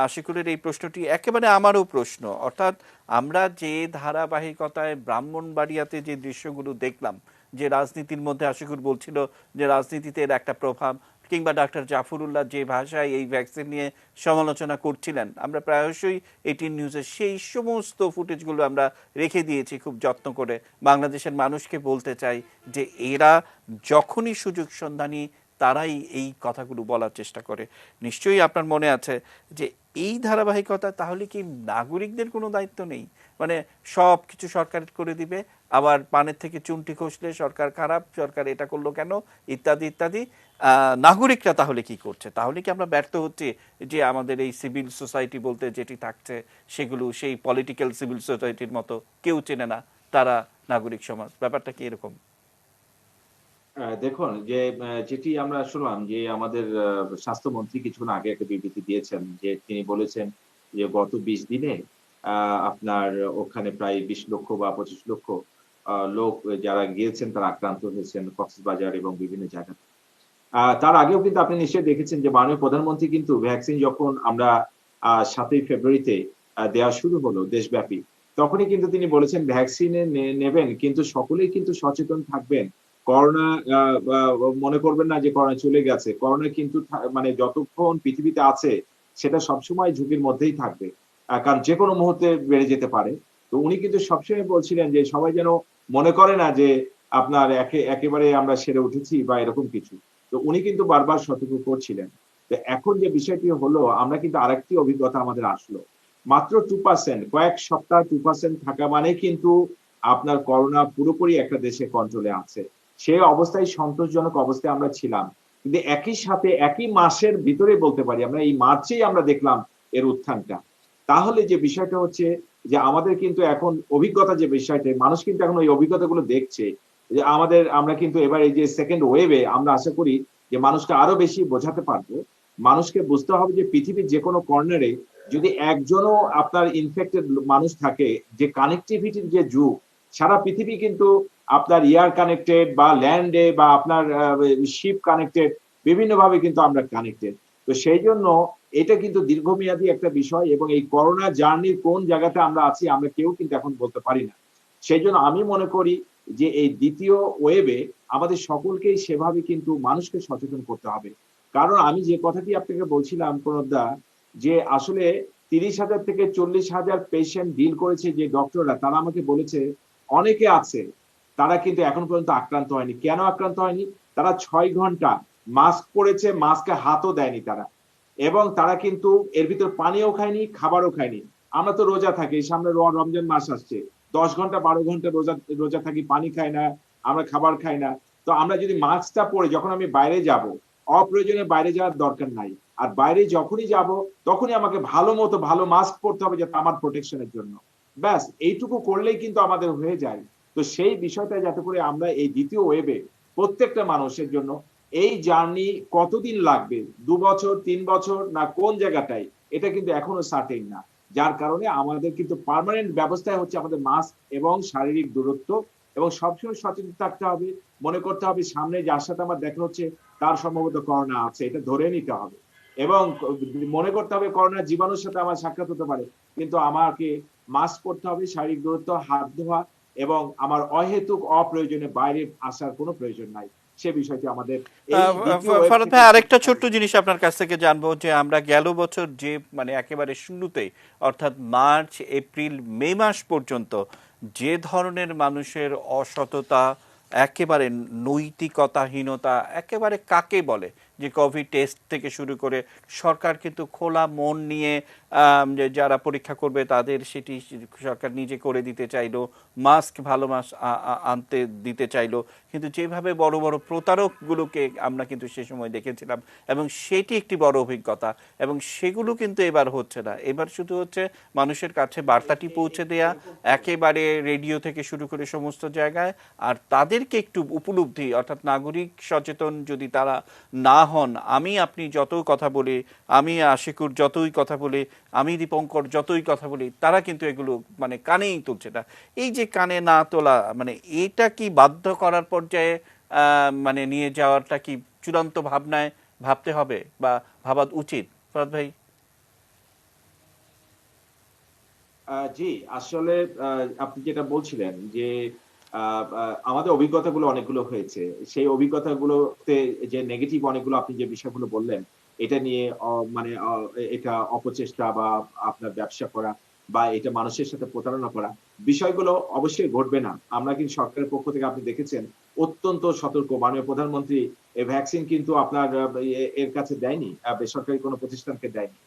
আশিকুরের এই প্রশ্নটি একেবারে আমারও প্রশ্ন। অর্থাৎ আমরা যে ধারাবাহিকতায় ব্রাহ্মণবাড়িয়াতে যে দৃশ্যগুলো দেখলাম, যে রাজনীতির মধ্যে আশিকুর বলছিল যে রাজনীতিতে এর একটা প্রভাব, কিংবা ডাক্তার জাফরুল্লাহ যে ভাষায় এই ভ্যাকসিন নিয়ে সমালোচনা করছিলেন, আমরা প্রায়শই এটিএন নিউজের সেই সমস্ত ফুটেজগুলো আমরা রেখে দিয়েছি খুব যত্ন করে। বাংলাদেশের মানুষকে বলতে চাই যে এরা যখনই সুযোগ সন্ধানী তারাই এই কথাগুলো বলার চেষ্টা করে। নিশ্চয়ই আপনার মনে আছে যে এই ধারাবাহিকতা, তাহলে কি নাগরিকদের কোনো দায়িত্ব নেই? মানে সব কিছু সরকার করে দিবে, আবার পানের থেকে চুনটি খসলে সরকার খারাপ, সরকার এটা করলো কেন, ইত্যাদি ইত্যাদি। নাগরিকরা তাহলে কি করছে? তাহলে কি আমরা ব্যর্থ হচ্ছি যে আমাদের এই সিভিল সোসাইটি বলতে যেটি থাকছে সেগুলো সেই পলিটিক্যাল সিভিল সোসাইটির মতো কেউ চেনে না, তারা নাগরিক সমাজ? ব্যাপারটা কি এরকম? দেখুন, যেটি আমরা শুনলাম যে আমাদের স্বাস্থ্যমন্ত্রী কিছুক্ষণ আগে একটা বিবৃতি দিয়েছেন, যে তিনি বলেছেন যে গত 20 দিনে আপনার ওখানে প্রায় 20 লক্ষ বা 25 লক্ষ লোক যারা গিয়েছেন তারা আক্রান্ত হয়েছেন কক্সবাজার এবং বিভিন্ন জায়গায়। তার আগেও কিন্তু আপনি নিশ্চয়ই দেখেছেন যে মাননীয় প্রধানমন্ত্রী কিন্তু ভ্যাকসিন যখন আমরা 7ই ফেব্রুয়ারিতে দেওয়া শুরু হলো দেশব্যাপী, তখনই কিন্তু তিনি বলেছেন ভ্যাকসিনে নেবেন, কিন্তু সকলেই কিন্তু সচেতন থাকবেন। করোনা মনে করবেন না যে করোনা চলে গেছে। করোনা কিন্তু মানে যতক্ষণ পৃথিবীতে আছে সেটা সবসময় ঝুঁকির মধ্যেই থাকবে, কারণ যে কোনো মুহূর্তে বেড়ে যেতে পারে। তো উনি কিন্তু সবসময় বলছিলেন যে সবাই যেন মনে করে না যে আপনার একেবারে আমরা সেরে উঠেছি বা এরকম কিছু। তো উনি কিন্তু বারবার সতর্ক করছিলেন। তো এখন যে বিষয়টি হলো, আমরা কিন্তু আরেকটি অভিজ্ঞতা আমাদের আসলো। মাত্র 2%, কয়েক সপ্তাহ 2% থাকা মানে কিন্তু আপনার করোনা পুরোপুরি একটা দেশে কন্ট্রোলে আছে। সেই অবস্থায় সন্তোষজনক অবস্থায় আমরা ছিলাম। কিন্তু একই সাথে একই মাসের ভিতরে বলতে পারি আমরা এই মার্চেই আমরা দেখলাম এর উত্থানটা। তাহলে যে বিষয়টা হচ্ছে যে আমাদের কিন্তু এখন অভিজ্ঞতা যে বিষয়টা, মানুষ কিন্তু এখন ওই অভিজ্ঞতাগুলো দেখছে যে আমরা কিন্তু এবার এই যে সেকেন্ড ওয়েভে আমরা আশা করি যে মানুষকে আরো বেশি বোঝাতে পারবো। মানুষকে বুঝতে হবে যে পৃথিবীর যে কোনো কর্নারে যদি একজনও আপনার ইনফেক্টেড মানুষ থাকে, যে কানেক্টিভিটির যে যুগ, সারা পৃথিবী কিন্তু আপনার এয়ার কানেক্টেড বা ল্যান্ডে বা আপনার শিপ কানেক্টেড, বিভিন্ন ভাবে কিন্তু আমরা কানেক্টেড। তো সেই জন্য এটা কিন্তু দীর্ঘমেয়াদী একটা বিষয়, এবং এই করোনা জার্নির কোন জায়গাতে আমরা আছি আমরা কেউ কিন্তু এখন বলতে পারি না। সেই জন্য আমি মনে করি যে এই দ্বিতীয় ওয়েভে আমাদের সকলকেই সেভাবে কিন্তু মানুষকে সচেতন করতে হবে। কারণ আমি যে কথাটি আপনাকে বলছিলাম প্রণবদা, যে আসলে 30,000 থেকে 40,000 পেশেন্ট ডিল করেছে যে ডক্টররা, তারা আমাকে বলেছে অনেকে আছে তারা কিন্তু এখন পর্যন্ত আক্রান্ত হয়নি। কেন আক্রান্ত হয়নি? তারা 6 ঘন্টা মাস্ক পরেছে, মাস্কে হাতও দেয়নি তারা, এবং তারা কিন্তু এর ভিতর পানিও খায়নি, খাবারও খায়নি। আমরা তো রোজা থাকি, সামনে রমজান মাস আসছে, 10 ঘন্টা 12 ঘন্টা রোজা থাকি, পানি খাই না, আমরা খাবার খাই না। তো আমরা যদি মাস্কটা পরে যখন আমি বাইরে যাব, অপ্রয়োজনে বাইরে যাওয়ার দরকার নাই। আর বাইরে যখনই যাব তখনই আমাকে ভালো মতো ভালো মাস্ক পরতে হবে, যাতে আমার প্রোটেকশনের জন্য। ব্যাস এইটুকু করলেই কিন্তু আমাদের হয়ে যায়। তো সেই বিষয়টা যাতে করে আমরা এই দ্বিতীয় ওয়েভে প্রত্যেকটা মানুষের জন্য, এই জার্নি কতদিন লাগবে, 2 বছর 3 বছর না কোন জায়গাটায়, এটা কিন্তু এখনো সার্টেন না। যার কারণে আমাদের কিন্তু পার্মানেন্ট ব্যবস্থায় হচ্ছে আমাদের মাস্ক এবং শারীরিক দূরত্ব, এবং সবসময় সচেতন থাকতে হবে। মনে করতে হবে সামনে যার সাথে আমার দেখা হচ্ছে তার সম্ভবত করোনা আছে, এটা ধরে নিতে হবে। এবং মনে করতে হবে করোনা জীবাণুর সাথে আমার সাক্ষাৎ হতে পারে, কিন্তু আমাকে মাস্ক পরতে হবে, শারীরিক দূরত্ব, হাত ধোয়া, এবং আমার অহেতুক অপ্রয়োজনে বাইরে আসার কোনো প্রয়োজন নাই। সে বিষয়টি আমাদের ফরহাদ ভাই, আরেকটা ছোট্ট জিনিস আপনার কাছ থেকে জানবো, যে আমরা গেল বছর যে মানে একেবারে শুরুতেই, অর্থাৎ মার্চ এপ্রিল মে মাস পর্যন্ত যে ধরনের মানুষের অসততা, একেবারে নৈতিকতাহীনতা, একেবারে কাকে বলে, যে কোভিড টেস্ট থেকে শুরু করে সরকার কিন্তু খোলা মন নিয়ে যারা পরীক্ষা করবে তাদের সেটি সরকার নিজে করে দিতে চাইলো, মাস্ক ভালো মাস্ক আনতে দিতে চাইলো, কিন্তু যেভাবে বড় বড় প্রতারকগুলোকে আমরা কিন্তু সে সময় দেখেছিলাম, এবং সেটি একটি বড় অভিজ্ঞতা, এবং সেগুলো কিন্তু এবার হচ্ছে না। এবার শুধু হচ্ছে মানুষের কাছে বার্তাটি পৌঁছে দেয়া, একেবারে রেডিও থেকে শুরু করে সমস্ত জায়গায়, আর তাদেরকে একটু উপলব্ধি, অর্থাৎ নাগরিক সচেতন যদি তারা না হন, আমি আপনি যত কথা বলি, আমি আশিকুর যতই কথা বলি, আমি দীপঙ্কর যতই কথা বলি, তারা কিন্তু এগুলো মানে কানেই তুলছে না। এই যে কানে না তোলা, মানে এটা কি বাধ্য করার পর্যায়ে মানে নিয়ে যাওয়াটা কি চূড়ান্ত ভাবনায় ভাবতে হবে বা ভাবা উচিত? ফরহাদ ভাই। জি, আসলে আপনি যেটা বলছিলেন যে আমাদের অভিজ্ঞতাগুলো অনেকগুলো হয়েছে, সেই অভিজ্ঞতাগুলোতে যে নেগেটিভ অনেকগুলো আপনি যে বিষয়গুলো বললেন, এটা নিয়ে মানে এটা অপচেষ্টা বা আপনার ব্যবসা করা বা এটা মানুষের সাথে প্রতারণা করা, বিষয়গুলো অবশ্যই ঘটবে না। আমরা কিন্তু সরকারের পক্ষ থেকে আপনি দেখেছেন অত্যন্ত সতর্ক, মাননীয় প্রধানমন্ত্রী এই ভ্যাকসিন কিন্তু আপনার এর কাছে দেয়নি, বেসরকারি কোনো প্রতিষ্ঠানকে দেয়নি,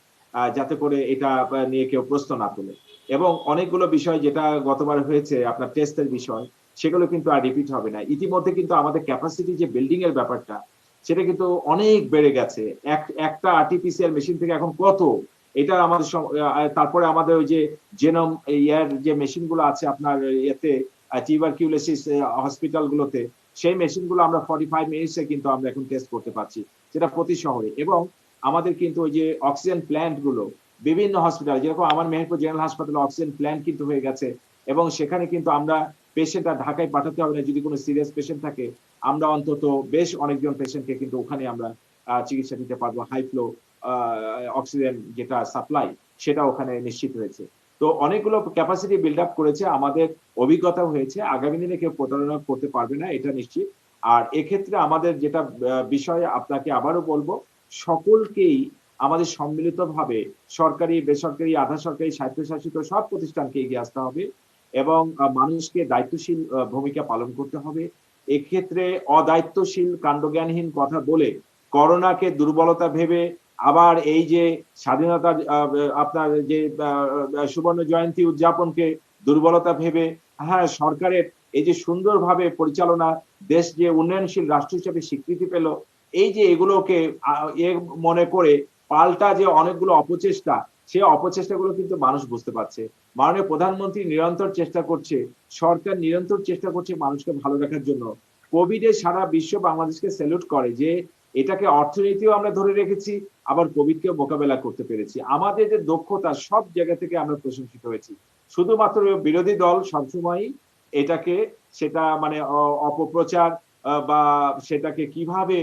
যাতে করে এটা নিয়ে কেউ প্রশ্ন না তোলে। এবং অনেকগুলো বিষয় যেটা গতবার হয়েছে আপনার টেস্টের বিষয়, সেগুলো কিন্তু আর রিপিট হবে না। ইতিমধ্যে কিন্তু আমাদের ক্যাপাসিটি যে বিল্ডিং এর ব্যাপারটা, সেটা কিন্তু অনেক বেড়ে গেছে। একটা আরটিপিসিআর মেশিন থেকে এখন কত, এটা আমাদের তারপরে আমাদের ওই যে জেনোম ইয়ার যে মেশিন গুলো আছে আপনার ইয়েতে টিউবারকিউলোসিস হসপিটাল গুলোতে, সেই মেশিন গুলো আমরা 45 মিনিটসে কিন্তু আমরা এখন টেস্ট করতে পারছি, যেটা প্রতি শহরে। এবং আমাদের কিন্তু ওই যে অক্সিজেন প্ল্যান্ট গুলো বিভিন্ন হসপিটাল, যেরকম আমার মেহেরপুর জেনারেল হাসপাতালে অক্সিজেন প্ল্যান্ট কিন্তু হয়ে গেছে, এবং সেখানে কিন্তু আমরা পেশেন্ট আর ঢাকায় পাঠাতে হবে না। যদি কোনো সিরিয়াস পেশেন্ট থাকে, আমরা অন্তত বেশ অনেকজন পেশেন্টকে কিন্তু ওখানে আমরা চিকিৎসা দিতে পারবো। হাই ফ্লো অক্সিজেন যেটা সাপ্লাই, সেটা ওখানে নিশ্চিত হয়েছে। তো অনেকগুলো ক্যাপাসিটি বিল্ড আপ করেছে, আমাদের অভিজ্ঞতা হয়েছে, আগামী দিনে কেউ প্রতারণা করতে পারবে না, এটা নিশ্চিত। আর এক্ষেত্রে আমাদের যেটা বিষয় আপনাকে আবারও বলবো, সকলকেই আমাদের সম্মিলিতভাবে সরকারি, বেসরকারি, আধা সরকারি, স্বায়ত্তশাসিত সব প্রতিষ্ঠানকে এগিয়ে আসতে হবে এবং মানুষকে দায়িত্বশীল ভূমিকা পালন করতে হবে। এক্ষেত্রে অদায়িত্বশীল কাণ্ডজ্ঞানহীন কথা বলে করোনাকে দুর্বলতা ভেবে আবার এই যে স্বাধীনতার আপনার যে সুবর্ণ জয়ন্তী উদযাপনকে দুর্বলতা ভেবে, হ্যাঁ সরকারের এই যে সুন্দরভাবে পরিচালনা, দেশ যে উন্নয়নশীল রাষ্ট্র হিসেবে স্বীকৃতি পেল, এই যে এগুলোকে মনে করে পাল্টা যে অনেকগুলো অপচেষ্টা, সেই অপচেষ্টাগুলো কিন্তু মানুষ বুঝতে পারছে। মাননীয় প্রধানমন্ত্রী নিরন্তর চেষ্টা করছে, সরকার নিরন্তর চেষ্টা করছে মানুষকে ভালো রাখার জন্য। কোভিডে সারা বিশ্ব বাংলাদেশকে স্যালুট করে যে এটাকে অর্থনীতিও আমরা ধরে রেখেছি, আবার কোভিডকে মোকাবেলা করতে পেরেছি। আমাদের যে দক্ষতা সব জায়গা থেকে আমরা প্রশংসিত হয়েছি। শুধুমাত্র বিরোধী দল সবসময়ই এটাকে সেটা মানে অপপ্রচার বা সেটাকে কিভাবে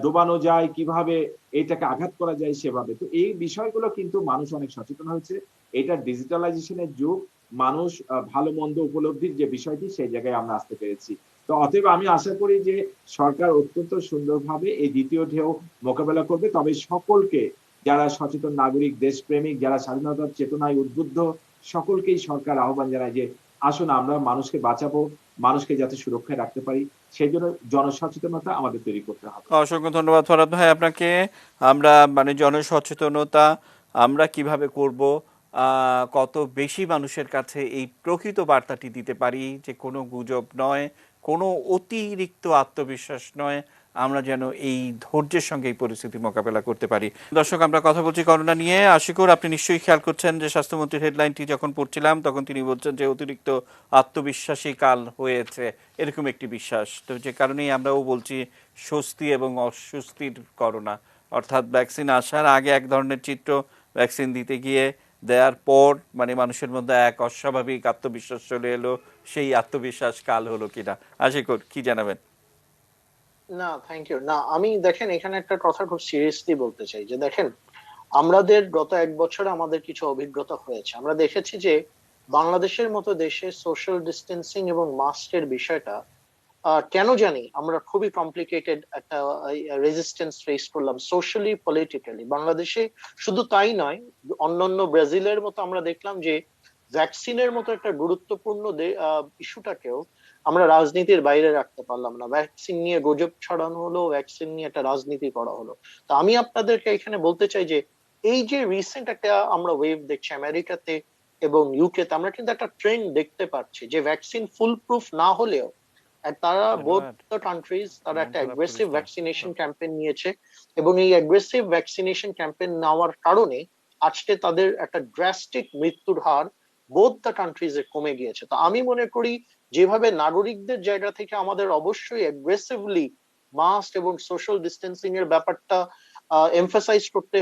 ডোবানো যায়, কিভাবে এটাকে আঘাত করা যায় সেভাবে। তো এই বিষয়গুলো কিন্তু মানুষ অনেক সচেতন হয়েছে। এটা ডিজিটালাইজেশনের যুগ, মানুষ ভালো মন্দ উপলব্ধির যে বিষয়টি সেই জায়গায় আমরা আসতে পেরেছি। তো অতএব আমি আশা করি যে সরকার অত্যন্ত সুন্দরভাবে এই দ্বিতীয় ঢেউ মোকাবেলা করবে। তবে সকলকে, যারা সচেতন নাগরিক, দেশপ্রেমিক, যারা স্বাধীনতার চেতনায় উদ্বুদ্ধ, সকলকেই সরকার আহ্বান জানায় যে আসুন আমরা মানুষকে বাঁচাবো, মানুষকে যাতে সুরক্ষায় রাখতে পারি, সেই জন্য জনসচেতনতা আমাদের তৈরি করতে হবে। অসংখ্য ধন্যবাদ ফরহাদ ভাই আপনাকে। আমরা মানে জনসচেতনতা আমরা কিভাবে করব, কত বেশি মানুষের কাছে এই প্রকৃত বার্তাটি দিতে পারি যে কোনো গুজব নয়, কোনো অতিরিক্ত আত্মবিশ্বাস নয়, আমরা যেন এই ধৈর্যের সঙ্গে এই পরিস্থিতি মোকাবেলা করতে পারি। দর্শক, আমরা কথা বলছি করোনা নিয়ে। আশিকুর, আপনি নিশ্চয়ই খেয়াল করছেন যে স্বাস্থ্যমন্ত্রীর হেডলাইনটি যখন পড়ছিলাম তখন তিনি বলছেন যে অতিরিক্ত আত্মবিশ্বাসী কাল হয়েছে, এরকম একটি বিশ্বাস। তো যে কারণেই আমরাও বলছি স্বস্তি এবং অস্বস্তির করোনা, অর্থাৎ ভ্যাকসিন আসার আগে এক ধরনের চিত্র, ভ্যাকসিন দিতে গিয়ে দেওয়ার পর মানে মানুষের মধ্যে এক অস্বাভাবিক আত্মবিশ্বাস চলে এলো, সেই আত্মবিশ্বাস কাল হলো কিনা। আশিকুর, কি জানাবেন? না, থ্যাংক ইউ। না, আমি দেখেন এখানে একটা কথা খুব সিরিয়াসলি বলতে চাই যে দেখেন, আমাদের গত এক বছরে আমাদের কিছু অভিজ্ঞতা হয়েছে। আমরা দেখেছি যে বাংলাদেশের মতো দেশে সোশ্যাল ডিস্টেন্সিং এবং মাস্কের বিষয়টা কেন জানি আমরা খুবই কমপ্লিকেটেড একটা রেজিস্ট্যান্স ফেস করলাম সোশ্যালি, পলিটিক্যালি। বাংলাদেশে শুধু তাই নয়, অন্যান্য ব্রাজিলের মতো আমরা দেখলাম যে ভ্যাকসিনের মতো একটা গুরুত্বপূর্ণ ইস্যুটাকেও আমরা রাজনীতির বাইরে রাখতে পারলাম না। ভ্যাকসিন নিয়ে গুজব ছড়ানো হলো, ভ্যাকসিন নিয়ে একটা রাজনীতি করা হলো। তো আমি আপনাদেরকে এখানে বলতে চাই যে এই যে রিসেন্ট একটা আমরা ওয়েভ দেখছি আমেরিকাতে এবং ইউকে তে, আমরা কিন্তু একটা ট্রেন্ড দেখতে পাচ্ছি যে ভ্যাকসিন ফুল প্রুফ না হলেও তারা বোথ দ্য কান্ট্রিজ তারা একটা অ্যাগ্রেসিভ ভ্যাকসিনেশন ক্যাম্পেইন নিয়েছে এবং এই অ্যাগ্রেসিভ ভ্যাকসিনেশন ক্যাম্পেইন নেওয়ার কারণে আজকে তাদের একটা ড্রাস্টিক মৃত্যুর হার বোথ দ্য কান্ট্রিজ এ কমে গিয়েছে। তো আমি মনে করি যেভাবে নাগরিকদের জায়গা থেকে আমাদের অবশ্যই অ্যাগ্রেসিভলি মাস্ক এবং সোশ্যাল ডিস্টেন্সিং এর ব্যাপারটা এমফাসাইজ করতে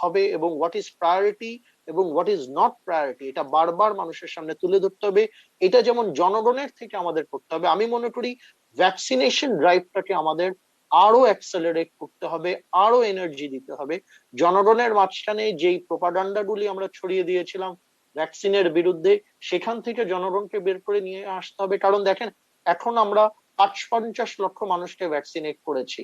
হবে এবং হোয়াট ইজ প্রায়োরিটি এবং হোয়াট ইজ নট প্রায়োরিটি এটা বারবার মানুষের সামনে তুলে ধরতে হবে। এটা যেমন জনগণের থেকে আমাদের করতে হবে। আমি মনে করি ভ্যাকসিনেশন ড্রাইভটাকে আমাদের আরো অ্যাক্সেলারেট করতে হবে, আরো এনার্জি দিতে হবে। জনগণের মাঝখানে যেই প্রোপাগান্ডা গুলি আমরা ছড়িয়ে দিয়েছিলাম ভ্যাকসিনের বিরুদ্ধে, সেখান থেকে জনগণকে বের করে নিয়ে আসতে হবে। কারণ দেখেন, এখন আমরা ৫৫ লক্ষ মানুষকে ভ্যাকসিনেট করেছি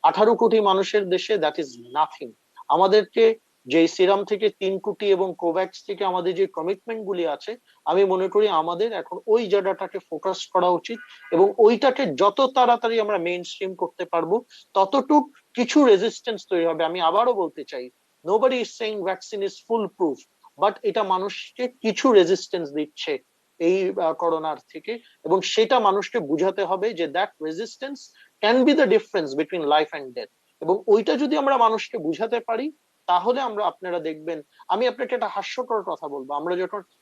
18 কোটি মানুষের দেশে, দ্যাট ইজ নাথিং। আমাদেরকে যে সিরাম থেকে 3 কোটি এবং কোভ্যাক্স থেকে আমাদের যে কমিটমেন্ট গুলি আছে, আমি মনে করি আমাদের এখন ওই জায়গাটাকে ফোকাস করা উচিত এবং ওইটাকে যত তাড়াতাড়ি আমরা মেইন স্ট্রিম করতে পারবো ততটুক কিছু রেজিস্ট্যান্স তৈরি হবে। আমি আবারও বলতে চাই, nobody is saying vaccine is full proof, but এটা মানুষকে কিছু রেজিস্ট্যান্স দিচ্ছে এই করোনার থেকে এবং সেটা মানুষকে বুঝাতে হবে যে that resistance can be the difference between life and death. এবং ওইটা যদি আমরা মানুষকে বুঝাতে পারি তাহলে আপনারা দেখবেন। আমি আপনাকে একটা হাস্যকর কথা বলবো,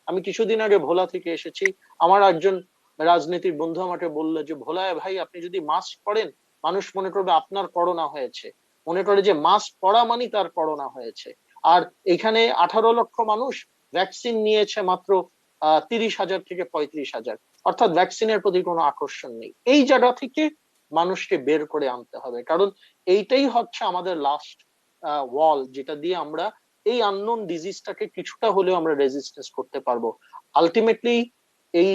আমি কিছুদিন আগে ভোলা থেকে এসেছি, আমার একজন রাজনীতির বন্ধু আমাকে বললো যে ভোলায় ভাই আপনি যদি মাস্ক পরেন মানুষ মনে করবে আপনার করোনা হয়েছে, মনে করে যে মাস্ক পরা মানে তার করোনা হয়েছে। আর এখানে 18 লক্ষ মানুষ ভ্যাকসিন নিয়েছে মাত্র 30,000 থেকে 35,000, অর্থাৎ ভ্যাকসিনের প্রতি কোনো আকর্ষণ নেই। এই জায়গা থেকে মানুষকে বের করে আনতে হবে, কারণ এইটাই হচ্ছে আমাদের লাস্ট ওয়াল যেটা দিয়ে আমরা এই আননোন ডিজিজটাকে কিছুটা হলেও আমরা রেজিস্টেন্স করতে পারবো। আলটিমেটলি এই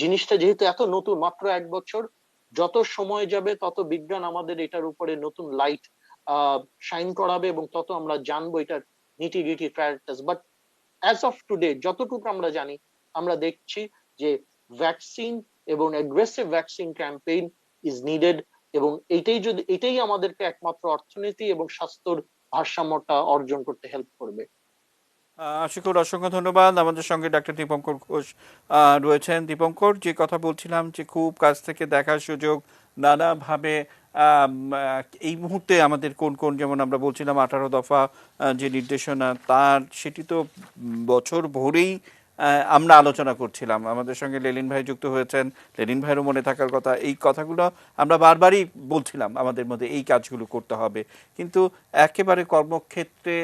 জিনিসটা যেহেতু এত নতুন, মাত্র 1 বছর, যত সময় যাবে তত বিজ্ঞান আমাদের এটার উপরে নতুন লাইট শাইন করাবে এবং তত আমরা জানবো এটার nitty gritty characters. But as of today যতটুকু আমরা জানি, আমরা দেখছি যে ভ্যাকসিন এবং aggressive vaccine campaign is needed, এবং এটাই আমাদেরকে একমাত্র অর্থনীতি এবং স্বাস্থ্যর ভারসাম্যটা অর্জন করতে হেল্প করবে। আশিকুর, অসংখ্য ধন্যবাদ। আমাদের সঙ্গে ডাক্তার দীপঙ্কর ঘোষ রয়েছেন। দীপঙ্কর, যে কথা বলছিলাম যে খুব কাছ থেকে দেখার সুযোগ নানাভাবে এই মুহূর্তে আমাদের কোন কোন, যেমন আমরা বলছিলাম 18 দফা যে নির্দেশনা তার, সেটি তো বছর ভরেই আমরা আলোচনা করছিলাম। আমাদের সঙ্গে লেলিন ভাই যুক্ত হয়েছেন, লেলিন ভাইয়েরও মনে থাকার কথা। এই কথাগুলো আমরা বারবারই বলছিলাম আমাদের মধ্যে এই কাজগুলো করতে হবে, কিন্তু একেবারে কর্মক্ষেত্রে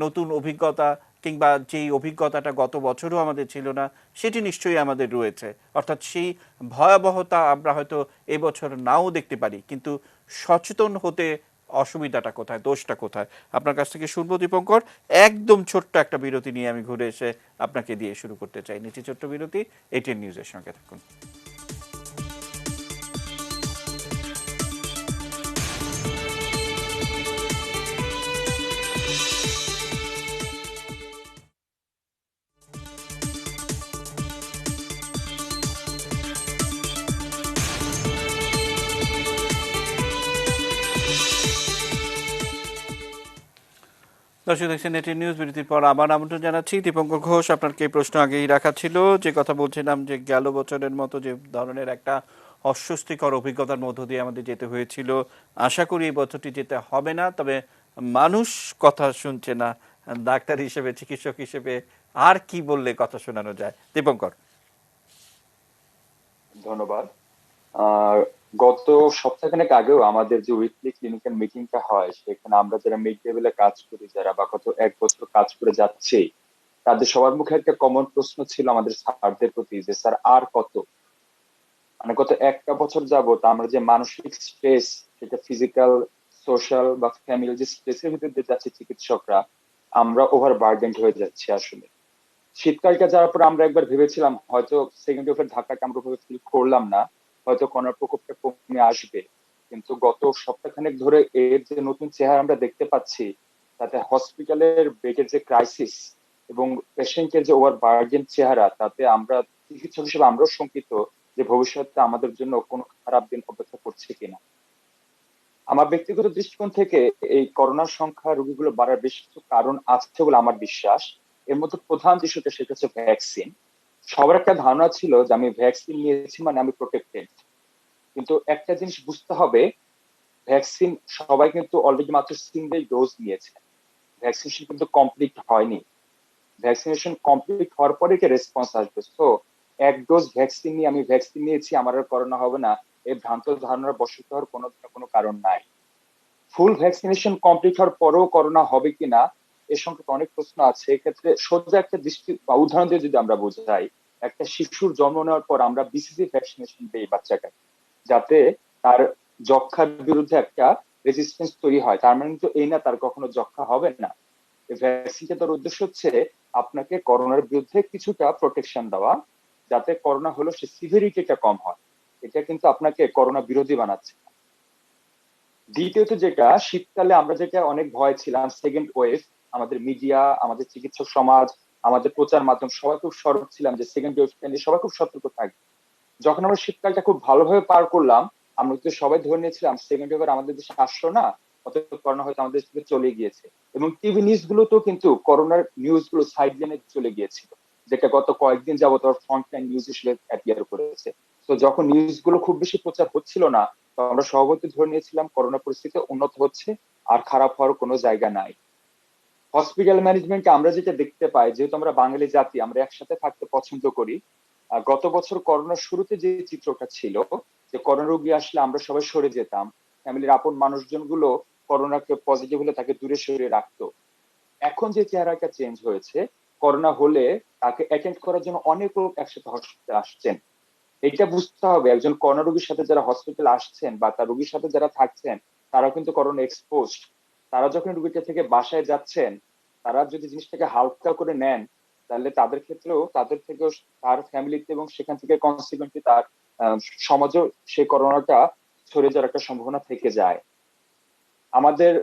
নতুন অভিজ্ঞতা কিংবা যেই অভিজ্ঞতাটা গত বছরও আমাদের ছিল না সেটি নিশ্চয়ই আমাদের রয়েছে। অর্থাৎ সেই ভয়াবহতা আমরা হয়তো এবছর নাও দেখতে পারি, কিন্তু সচেতন হতে অসুবিধাটা কোথায়, দোষটা কোথায়? আপনার কাছ থেকে শুনবো দীপঙ্কর। একদম ছোট্ট একটা বিরতি নিয়ে আমি ঘুরে এসে আপনাকে দিয়ে শুরু করতে চাই। নিচে ছোট্ট বিরতি, এটিএন নিউজের সঙ্গে থাকুন। দর্শক দেখছেন এটিএন নিউজ। বিরতির পর আবার আমন্ত্রণ জানাচ্ছি। দীপঙ্কর ঘোষ, আপনাকে এই প্রশ্ন আগেই রাখা ছিল। যে কথা বলছিলাম যে গেল বছরের মতো যে ধরনের একটা অস্বস্তিকর অভিজ্ঞতার মধ্য দিয়ে আমাদের যেতে হয়েছিল, আশা করি এই বছরটি যেতে হবে না। তবে মানুষ কথা শুনছে না, ডাক্তার হিসেবে, চিকিৎসক হিসেবে আর কি বললে কথা শোনানো যায়? দীপঙ্কর। ধন্যবাদ। গত সপ্তাহখানেক আগেও আমাদের যে উইকলি ক্লিনিক্যাল মিটিংটা হয়, সেখানে আমরা যারা মিড লেভেলে কাজ করি, যারা বা গত 1 বছর কাজ করে যাচ্ছে, তাদের সবার মুখে একটা কমন প্রশ্ন ছিল আমাদের স্যারদের প্রতি যে স্যার আর কত, মানে গত 1টা বছর যাবত আমরা যে মানসিক স্ট্রেস, সেটা ফিজিক্যাল, সোশ্যাল বা ফ্যামিলি যে স্ট্রেসের ভিতর দিয়ে যাচ্ছে চিকিৎসকরা, আমরা ওভার বার্ডেন্ড হয়ে যাচ্ছি। আসলে শীতকালটা যাওয়ার পর আমরা একবার ভেবেছিলাম হয়তো সেকেন্ড ওয়েভের ধাক্কাটা আমরা ওভাবে ফিল করলাম না, হয়তো করোনার প্রকোপটা কমে আসবে, কিন্তু গত সপ্তাহখানেক ধরে এর যে নতুন চেহারা আমরা দেখতে পাচ্ছি, তাতে হসপিটালের বেডের যে ক্রাইসিস এবং পেশেন্টের যে ওভার বার্ডেন চেহারা, তাতে আমরা চিকিৎসক হিসেবে আমরাও শঙ্কিত যে ভবিষ্যতে আমাদের জন্য কোনো খারাপ দিন অপেক্ষা করছে কিনা। আমার ব্যক্তিগত দৃষ্টিকোণ থেকে এই করোনার সংখ্যা, রোগীগুলো বাড়ার বেশ কিছু কারণ আছে বলে আমার বিশ্বাস। এর মধ্যে প্রধান বিষয়টা সেটা হচ্ছে ভ্যাকসিন। সবার একটা ধারণা ছিল যে আমি ভ্যাকসিন নিয়েছি মানে আমি প্রোটেক্টেড, কিন্তু একটা জিনিস বুঝতে হবে, ভ্যাকসিন সবাই কিন্তু অলরেডি মাত্র সিঙ্গেল ডোজ নিয়েছে, ভ্যাকসিনেশন কিন্তু কমপ্লিট হয়নি। ভ্যাকসিনেশন কমপ্লিট হওয়ার পরে একটা রেসপন্স আসবে। তো 1 ডোজ ভ্যাকসিন নিয়ে আমি ভ্যাকসিন নিয়েছি আমার আর করোনা হবে না, এই ভ্রান্ত ধারণার বশত হওয়ার কোনো কারণ নাই। ফুল ভ্যাকসিনেশন কমপ্লিট হওয়ার পরেও করোনা হবে কিনা এ সংক্রান্ত অনেক প্রশ্ন আছে। এক্ষেত্রে সোজা একটা দৃষ্টি বা উদাহরণ দিয়ে যদি আমরা বোঝাই, একটা শিশুর জন্ম নেওয়ার পর আমরা বিসিজি ভ্যাকসিনেশন দিই বাচ্চাকে, যাতে তার যক্ষার বিরুদ্ধে একটা রেজিস্ট্যান্স তৈরি হয়। তার মানে কিন্তু এই না তার কখনো যক্ষা হবে না। এই ভ্যাকসিনটা তার উদ্দেশ্য হচ্ছে আপনাকে করোনার বিরুদ্ধে কিছুটা প্রোটেকশন দেওয়া, যাতে করোনা হলো সে সিভিরিটিটা কম হয়। এটা কিন্তু আপনাকে করোনা বিরোধী বানাচ্ছে। দ্বিতীয়ত যেটা, শীতকালে আমরা যেটা অনেক ভয় ছিলাম সেকেন্ড ওয়েভ, আমাদের মিডিয়া, আমাদের চিকিৎসক সমাজ, আমাদের প্রচার মাধ্যম সবাই খুব সরব ছিলাম যে সেকেন্ড ওয়েভটা নিয়ে সবাই খুব সতর্ক থাকবে। যখন আমরা শীতকালটা খুব ভালোভাবে পার করলাম, আমরা তো সবাই ধরে নিয়েছিলাম সেকেন্ড ওয়েভ আমাদের দেশে আসলো না, অথচ করোনা হয়তো আমাদের দেশ থেকে চলে গিয়েছে। এবং টিভি নিউজ গুলোতেও কিন্তু করোনার নিউজ গুলো সাইড লাইনে চলে গিয়েছিল, যেটা গত কয়েকদিন যাবত ফ্রন্টলাইন নিউজ হিসেবে অ্যাপিয়ার করেছে। তো যখন নিউজ গুলো খুব বেশি প্রচার হচ্ছিল না, তো আমরা স্বভাবতই ধরে নিয়েছিলাম করোনা পরিস্থিতি উন্নত হচ্ছে, আর খারাপ হওয়ার কোনো জায়গা নাই। হসপিটাল ম্যানেজমেন্টে আমরা যেটা দেখতে পাই, যেহেতু আমরা বাঙালি জাতি, আমরা একসাথে থাকতে পছন্দ করি। গত বছর করোনার শুরুতে যে চিত্রটা ছিল, যে করোনা রোগী আসলে আমরা সবাই সরে যেতাম, ফ্যামিলির আপন মানুষজন গুলো করোনাকে পজিটিভ হলে তাকে দূরে সরিয়ে রাখতো। এখন যে চেহারাটা চেঞ্জ হয়েছে, করোনা হলে তাকে অ্যাটেন্ড করার জন্য অনেক লোক একসাথে হসপিটালে আসছেন। এটা বুঝতে হবে, একজন করোনা রোগীর সাথে যারা হসপিটালে আসছেন বা তার রোগীর সাথে যারা থাকছেন, তারা কিন্তু করোনা এক্সপোজড। তারা যখন রোগীটা থেকে বাসায় যাচ্ছেন, তারা যদি জিনিসটাকে হালকা করে নেন, তাহলে তাদের ক্ষেত্রেও, তাদের থেকেও, তার ফ্যামিলিতে এবং সেখান থেকে কনসিকুয়েন্টলি তার সমাজেও সেই করোনাটা ছড়িয়ে যাওয়ার একটা সম্ভাবনা থেকে যায়। আমাদের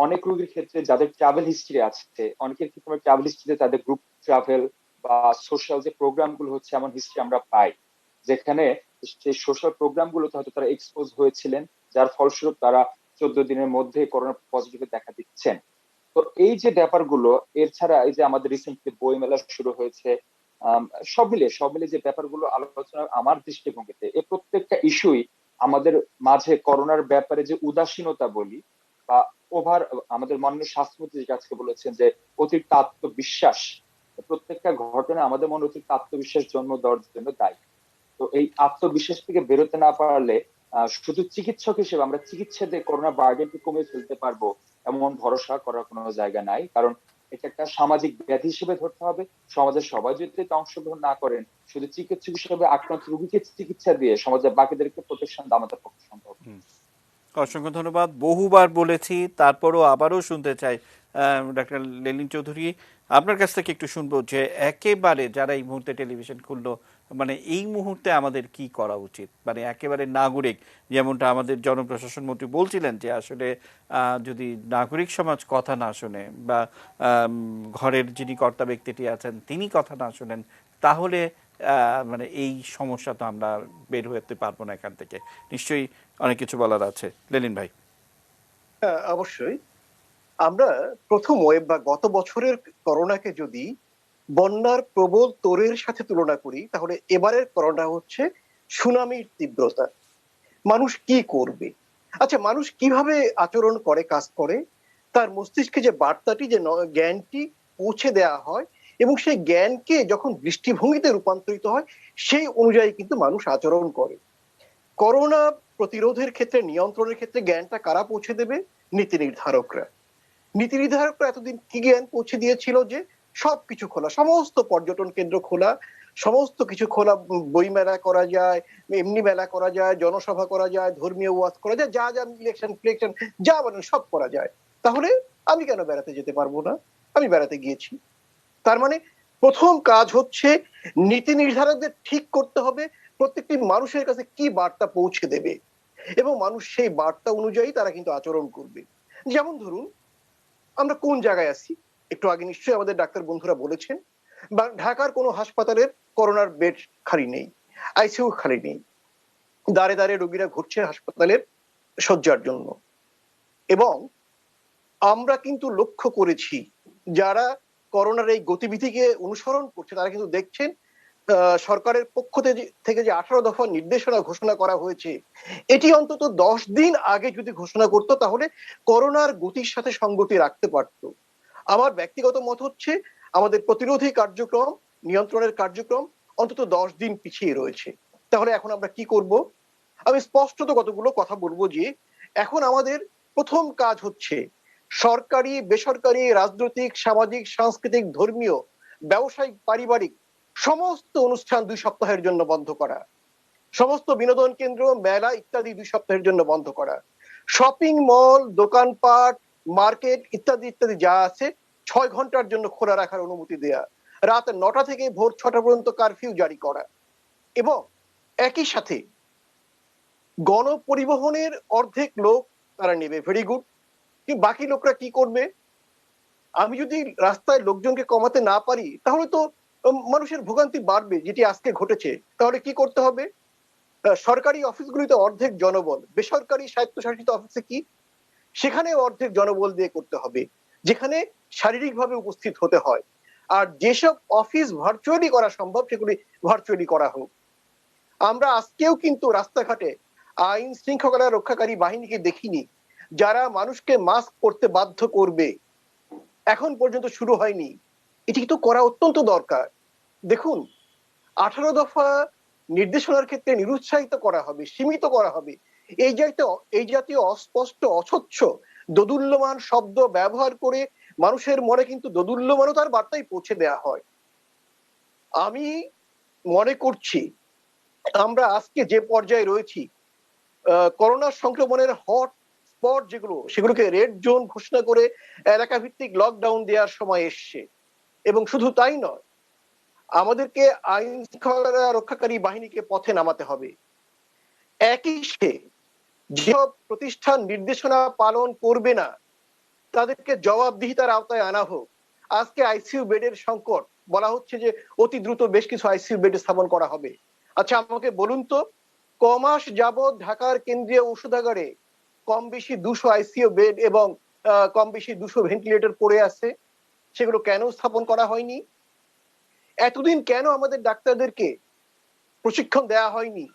অনেক রোগীর ক্ষেত্রে যাদের ট্রাভেল হিস্ট্রি আছে, অনেকের ক্ষেত্রে ট্রাভেল হিস্ট্রিতে তাদের গ্রুপ ট্রাভেল বা সোশ্যাল যে প্রোগ্রাম গুলো হচ্ছে, এমন হিস্ট্রি আমরা পাই যেখানে সেই সোশ্যাল প্রোগ্রাম গুলোতে হয়তো তারা এক্সপোজ হয়েছিলেন, যার ফলস্বরূপ তারা 14 দিনের মধ্যে করোনা পজিটিভ দেখা দিচ্ছেন। তো এই যে ব্যাপারগুলো, এর ছাড়া এই যে আমাদের রিসেন্টলি বই মেলা শুরু হয়েছে, সব মিলিয়ে যে ব্যাপারগুলো আলোচনা আমার দৃষ্টিভঙ্গিতে, এই প্রত্যেকটা ইস্যুই আমাদের মাঝে করোনার ব্যাপারে যে উদাসীনতা বলি বা ওভার, আমাদের মাননীয় স্বাস্থ্যমন্ত্রী যে আজকে বলেছেন যে অতিরিক্ত আত্মবিশ্বাস, প্রত্যেকটা ঘটনা আমাদের মনে অতিরিক্ত আত্মবিশ্বাস জন্ম দেওয়ার জন্য দায়ী। তো এই আত্মবিশ্বাস থেকে বেরোতে না পারলে শুধু চিকিৎসক হিসেবে আমরা চিকিৎসা দিয়ে করোনা বার্ডেনকে কমিয়ে ফেলতে পারবো এমন ভরসা করার কোনো জায়গা নাই। কারণ এটা একটা সামাজিক ব্যাধি হিসেবে ধরতে হবে। সমাজের সবাই যদি এতে অংশগ্রহণ না করেন, শুধু চিকিৎসক হিসেবে আক্রান্ত রোগীকে চিকিৎসা দিয়ে সমাজের বাকিদেরকে প্রোটেকশন দেওয়া আমাদের পক্ষে সম্ভব। অসংখ্য ধন্যবাদ। বহুবার বলেছি, তারপরও আবারও শুনতে চাই ডাক্তার লেলিন চৌধুরী, আপনার কাছ থেকে একটু শুনবো যে একেবারে যারা এই মুহূর্তে টেলিভিশন খুললো, মানে এই মুহূর্তে আমাদের কি করা উচিত, মানে একেবারে নাগরিক, যেমনটা আমাদের জনপ্রশাসন মন্ত্রী বলছিলেন যে আসলে যদি নাগরিক সমাজ কথা না শোনে বা ঘরের যিনি কর্তা ব্যক্তিটি আছেন তিনি কথা না শোনেন, তাহলে মানে এই সমস্যা তো আমরা বের হতে পারবো না এখান থেকে। নিশ্চয়ই অনেক কিছু বলার আছে। লেলিন ভাই। অবশ্যই আমরা প্রথম ওয়েভ বা গত বছরের করোনাকে যদি বন্যার প্রবল তোড়ের সাথে তুলনা করি, তাহলে এবারের করোনা হচ্ছে সুনামির তীব্রতা। মানুষ কি করবে? আচ্ছা, মানুষ কিভাবে আচরণ করে, কাজ করে, তার মস্তিষ্কে যে বার্তাটি, যে জ্ঞানটি পৌঁছে দেওয়া হয় এবং সেই জ্ঞানকে যখন দৃষ্টিভঙ্গিতে রূপান্তরিত হয়, সেই অনুযায়ী কিন্তু মানুষ আচরণ করে। করোনা প্রতিরোধের ক্ষেত্রে, নিয়ন্ত্রণের ক্ষেত্রে জ্ঞানটা কারা পৌঁছে দেবে? নীতি নির্ধারকরা। নীতি নির্ধারকরা এতদিন কি জ্ঞান পৌঁছে দিয়েছিল? যে সবকিছু খোলা, সমস্ত পর্যটন কেন্দ্র খোলা, সমস্ত কিছু খোলা, বই মেলা করা যায়, এমনি মেলা করা যায়, জনসভা করা যায়, ধর্মীয় ওয়াজ করা যায়, যা যা ইলেকশন ফিলেকশন যা বলেন সব করা যায়। তাহলে আমি কেন বেড়াতে যেতে পারবো না? আমি বেড়াতে গিয়েছি। তার মানে প্রথম কাজ হচ্ছে নীতি নির্ধারকদের ঠিক করতে হবে প্রত্যেকটি মানুষের কাছে কি বার্তা পৌঁছে দেবে, এবং মানুষ সেই বার্তা অনুযায়ী তারা কিন্তু আচরণ করবে। যেমন ধরুন, আমরা কোন জায়গায় আছি একটু আগে নিশ্চয়ই আমাদের ডাক্তার বন্ধুরা বলেছেন, বা ঢাকার কোনো হাসপাতালের করোনার বেড খালি নেই, আইসিইউ খালি নেই, দাঁড়ে দাঁড়ে রোগীরা ঘুরছে হাসপাতালের শয্যার জন্য। এবং আমরা কিন্তু লক্ষ্য করেছি, যারা করোনার এই গতিবিধিকে অনুসরণ করছে তারা কিন্তু দেখছেন সরকারের পক্ষ থেকে যে 18 দফা নির্দেশনা ঘোষণা করা হয়েছে, এটি অন্তত 10 দিন আগে যদি ঘোষণা করতো তাহলে করোনার গতির সাথে সঙ্গতি রাখতে পারত। আমার ব্যক্তিগত মত হচ্ছে আমাদের প্রতিরোধী কার্যক্রম, নিয়ন্ত্রণের কার্যক্রম অন্তত 10 দিন পিছিয়ে রয়েছে। তাহলে এখন আমরা কি করব? আমি স্পষ্টত কতগুলো কথা বলবো যে এখন আমাদের প্রথম কাজ হচ্ছে সরকারি, বেসরকারি, রাজনৈতিক, সামাজিক, সাংস্কৃতিক, ধর্মীয়, ব্যবসায়িক, পারিবারিক সমস্ত অনুষ্ঠান 2 সপ্তাহের জন্য বন্ধ করা, সমস্ত বিনোদন কেন্দ্র, মেলা ইত্যাদি 2 সপ্তাহের জন্য বন্ধ করা, শপিং মল, দোকানপাট, মার্কেট ইত্যাদি ইত্যাদি যা আছে 6 ঘন্টার জন্য খোলা রাখার অনুমতি দেয়া, রাত 9টা থেকে ভোর 6টা পর্যন্ত কারফিউ জারি করা, এবং একই সাথে গণপরিবহনের অর্ধেক লোক তারা নেবে, ভেরি গুড, কিন্তু বাকি লোকরা কি করবে? আমি যদি রাস্তায় লোকজনকে কমাতে না পারি তাহলে তো মানুষের ভোগান্তি বাড়বে, যেটি আজকে ঘটেছে। তাহলে কি করতে হবে? সরকারি অফিসগুলিতে অর্ধেক জনবল, বেসরকারি স্বায়ত্তশাসিত অফিসে কি, সেখানে অর্ধেক জনবল দিয়ে করতে হবে, যেখানে শারীরিকভাবে উপস্থিত হতে হয়। আর যেসব অফিস ভার্চুয়ালি করা সম্ভব সেগুলি ভার্চুয়ালি করা হোক। আমরা আজকেও কিন্তু রাস্তাঘাটে আইন শৃঙ্খলা রক্ষাকারী বাহিনীকে দেখিনি যারা মানুষকে মাস্ক পরতে বাধ্য করবে। এখন পর্যন্ত শুরু হয়নি, এটি তো করা অত্যন্ত দরকার। দেখুন, 18 দফা নির্দেশনার ক্ষেত্রে নিরুৎসাহিত করা হবে, সীমিত করা হবে, এই জাতীয় অস্পষ্ট, অস্বচ্ছ, দোদুল্যমান শব্দ ব্যবহার করে মানুষের মনে কিন্তু দোদুল্যমানতার বার্তাই পৌঁছে দেয়া হয়। আমি মনে করছি আমরা আজকে যে পর্যায়ে রয়েছি, করোনা সংক্রমণের হট হটস্পট যেগুলো, সেগুলোকে রেড জোন ঘোষণা করে এলাকা ভিত্তিক লকডাউন দেওয়ার সময় এসছে। এবং শুধু তাই নয়, আমাদেরকে আইন শৃঙ্খলা রক্ষাকারী বাহিনীকে পথে নামাতে হবে। একই সে যেসব প্রতিষ্ঠান নির্দেশনা পালন করবে না তাদেরকে জবাবদিহিতার আওতায় আনা হোক। আজকে আইসিইউ বেডের সংকট, বলা হচ্ছে যে অতি দ্রুত বেশ কিছু আইসিইউ বেড স্থাপন করা হবে। আচ্ছা আমাকে বলুন তো, কমাস যাবৎ ঢাকার কেন্দ্রীয় ঔষধাগারে কম বেশি 200 আইসিইউ বেড এবং কম বেশি 200 ভেন্টিলেটর পড়ে আছে, সেগুলো কেন স্থাপন করা হয়নি? এতদিন কেন আমাদের ডাক্তারদেরকে প্রশিক্ষণ দেওয়া হয়নি?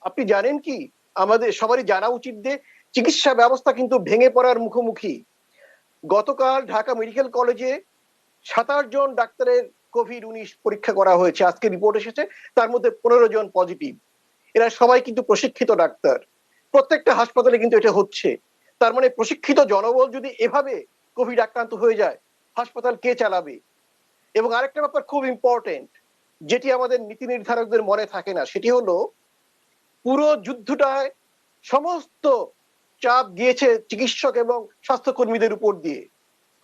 আপনি জানেন কি, আমাদের সবারই জানা উচিত যে চিকিৎসা ব্যবস্থা কিন্তু ভেঙে পড়ার মুখোমুখি। গতকাল ঢাকা মেডিকেল কলেজে 27 জন ডাক্তারের কোভিড-19 পরীক্ষা করা হয়েছে, আজকে রিপোর্ট এসেছে, তার মধ্যে 15 জন পজিটিভ। এরা সবাই কিন্তু প্রশিক্ষিত ডাক্তার, প্রত্যেকটা হাসপাতালে কিন্তু এটা হচ্ছে। তার মানে প্রশিক্ষিত জনবল যদি এভাবে কোভিড আক্রান্ত হয়ে যায়, হাসপাতাল কে চালাবে? এবং আরেকটা ব্যাপার খুব ইম্পর্টেন্ট, যেটি আমাদের নীতি নির্ধারকদের মনে থাকে না, সেটি হলো পুরো যুদ্ধটায় সমস্ত চাপ গিয়েছে চিকিৎসক এবং স্বাস্থ্যকর্মীদের উপর দিয়ে,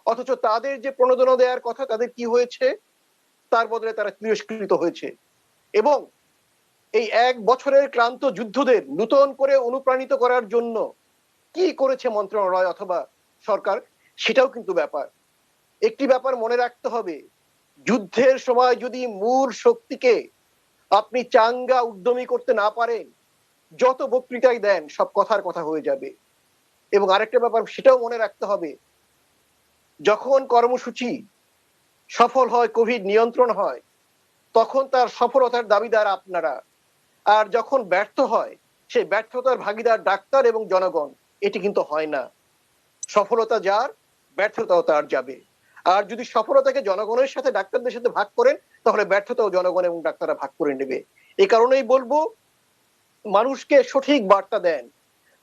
অথচ তাদের যে প্রণোদনা দেওয়ার কথা, তাদের কি হয়েছে? তার বদলে তারা তিরস্কৃত হয়েছে। এবং এই 1 বছরের ক্লান্ত যুদ্ধদের নতুন করে অনুপ্রাণিত করার জন্য কি করেছে মন্ত্রণালয় অথবা সরকার, সেটাও কিন্তু ব্যাপার। একটি ব্যাপার মনে রাখতে হবে, যুদ্ধের সময় যদি মূল শক্তিকে আপনি চাঙ্গা উদ্যমী করতে না পারেন, যত বক্তৃতাই দেন সব কথার কথা হয়ে যাবে। এবং আরেকটা ব্যাপার সেটাও মনে রাখতে হবে, যখন কর্মসূচি সফল হয়, কোভিড নিয়ন্ত্রণ হয়, তখন তার সফলতার দাবিদার আপনারা, আর যখন ব্যর্থ হয় সেই ব্যর্থতার ভাগিদার ডাক্তার এবং জনগণ। এটি কিন্তু হয় না। সফলতা যার, ব্যর্থতাও তার যাবে। আর যদি সফলতাকে জনগণের সাথে ডাক্তারদের সাথে ভাগ করেন, তাহলে ব্যর্থতাও জনগণ এবং ডাক্তাররা ভাগ করে নেবে। এই কারণেই বলবো, মানুষকে সঠিক বার্তা দেন।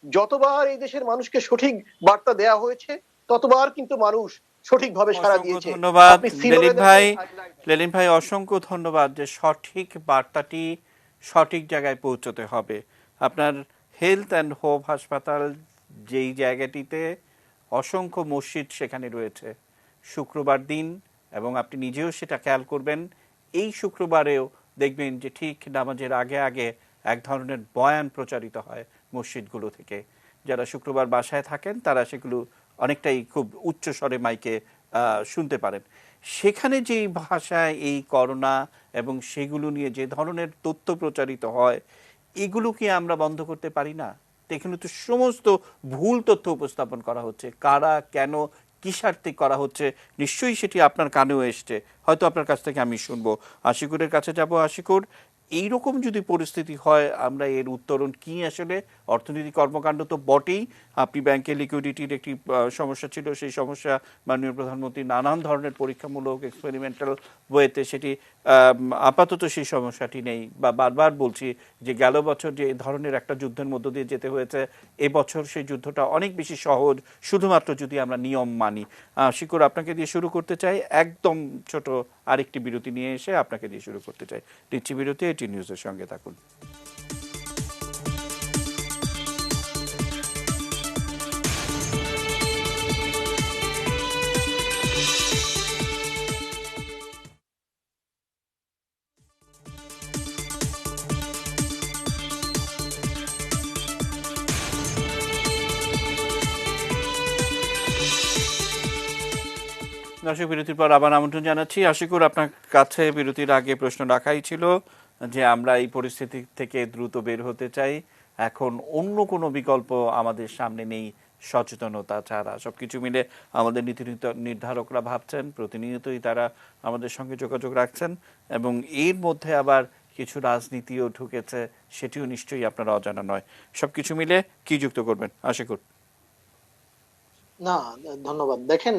যতবার এই দেশের মানুষকে সঠিক বার্তা দেয়া হয়েছে, ততবার কিন্তু মানুষ সঠিকভাবে সাড়া দিয়েছে। ধন্যবাদ আপনি লেলিন ভাই, অসংখ্য ধন্যবাদ যে সঠিক বার্তাটি সঠিক জায়গায় পৌঁছতে হবে। আপনার হেলথ অ্যান্ড হোপ হাসপাতাল যেই জায়গাটিতে অসংখ্য মসজিদ সেখানে রয়েছে, শুক্রবার দিন, এবং আপনি নিজেও সেটা খেয়াল করবেন, এই শুক্রবারেও দেখবেন যে ঠিক নামাজের আগে আগে এক ধরনের বয়ান প্রচারিত হয় মসজিদগুলো থেকে। যারা শুক্রবার বাসায় থাকেন তারা সেগুলো অনেকটাই খুব উচ্চ স্বরে মাইকে শুনতে পারেন। সেখানে যেই ভাষায় এই করোনা এবং সেগুলো নিয়ে যে ধরনের তথ্য প্রচারিত হয়, এগুলো কি আমরা বন্ধ করতে পারি না? এখানে তো সমস্ত ভুল তথ্য উপস্থাপন করা হচ্ছে, কারা কেন কি স্বার্থে করা হচ্ছে, নিশ্চয়ই সেটি আপনার কানেও এসছে, হয়তো আপনার কাছ থেকে আমি শুনবো। আশিকুরের কাছে যাব। আশিকুর, এইরকম যদি পরিস্থিতি হয়, আমরা এর উত্তরণ কি? আসলে অর্থনৈতিক কর্মকাণ্ড তো বটেই, আপনি ব্যাংকে লিকুইডিটির একটি সমস্যা ছিল, সেই সমস্যা মাননীয় প্রধানমন্ত্রী নানান ধরনের পরীক্ষামূলক এক্সপেরিমেন্টাল ওয়েতে সেটি আপাতত সেই সমস্যাটি নেই। বা বারবার বলছি যে গেল বছর যে ধরনের একটা যুদ্ধের মধ্য দিয়ে যেতে হয়েছে, এবছর সেই যুদ্ধটা অনেক বেশি সহজ, শুধুমাত্র যদি আমরা নিয়ম মানি। শিকর, আপনাকে দিয়ে শুরু করতে চাই, একদম ছোট আরেকটি বিরতি নিয়ে এসে আপনাকে দিয়ে শুরু করতে চাই। নিচ্ছি বিরতি, এটি নিউজের সঙ্গে থাকুন। দর্শক, বিরতির পর আবার আমন্ত্রণ জানাচ্ছি। আশিকুর, আপনার কাছে বিরতির আগে প্রশ্ন রাখাই ছিল যে আমরা এই পরিস্থিতি থেকে দ্রুত বের হতে চাই, এখন অন্য কোনো বিকল্প আমাদের সামনে নেই সচেতনতা ছাড়া। সবকিছু মিলে আমাদের নীতি নির্ধারকরা ভাবছেন, প্রতিনিয়তই তারা আমাদের সঙ্গে যোগাযোগ রাখছেন, এবং এর মধ্যে আবার কিছু রাজনীতিও ঢুকেছে, সেটিও নিশ্চয়ই আপনারা অজানা নয়। সবকিছু মিলে কি যুক্ত করবেন আশিকুর? না, ধন্যবাদ। দেখেন,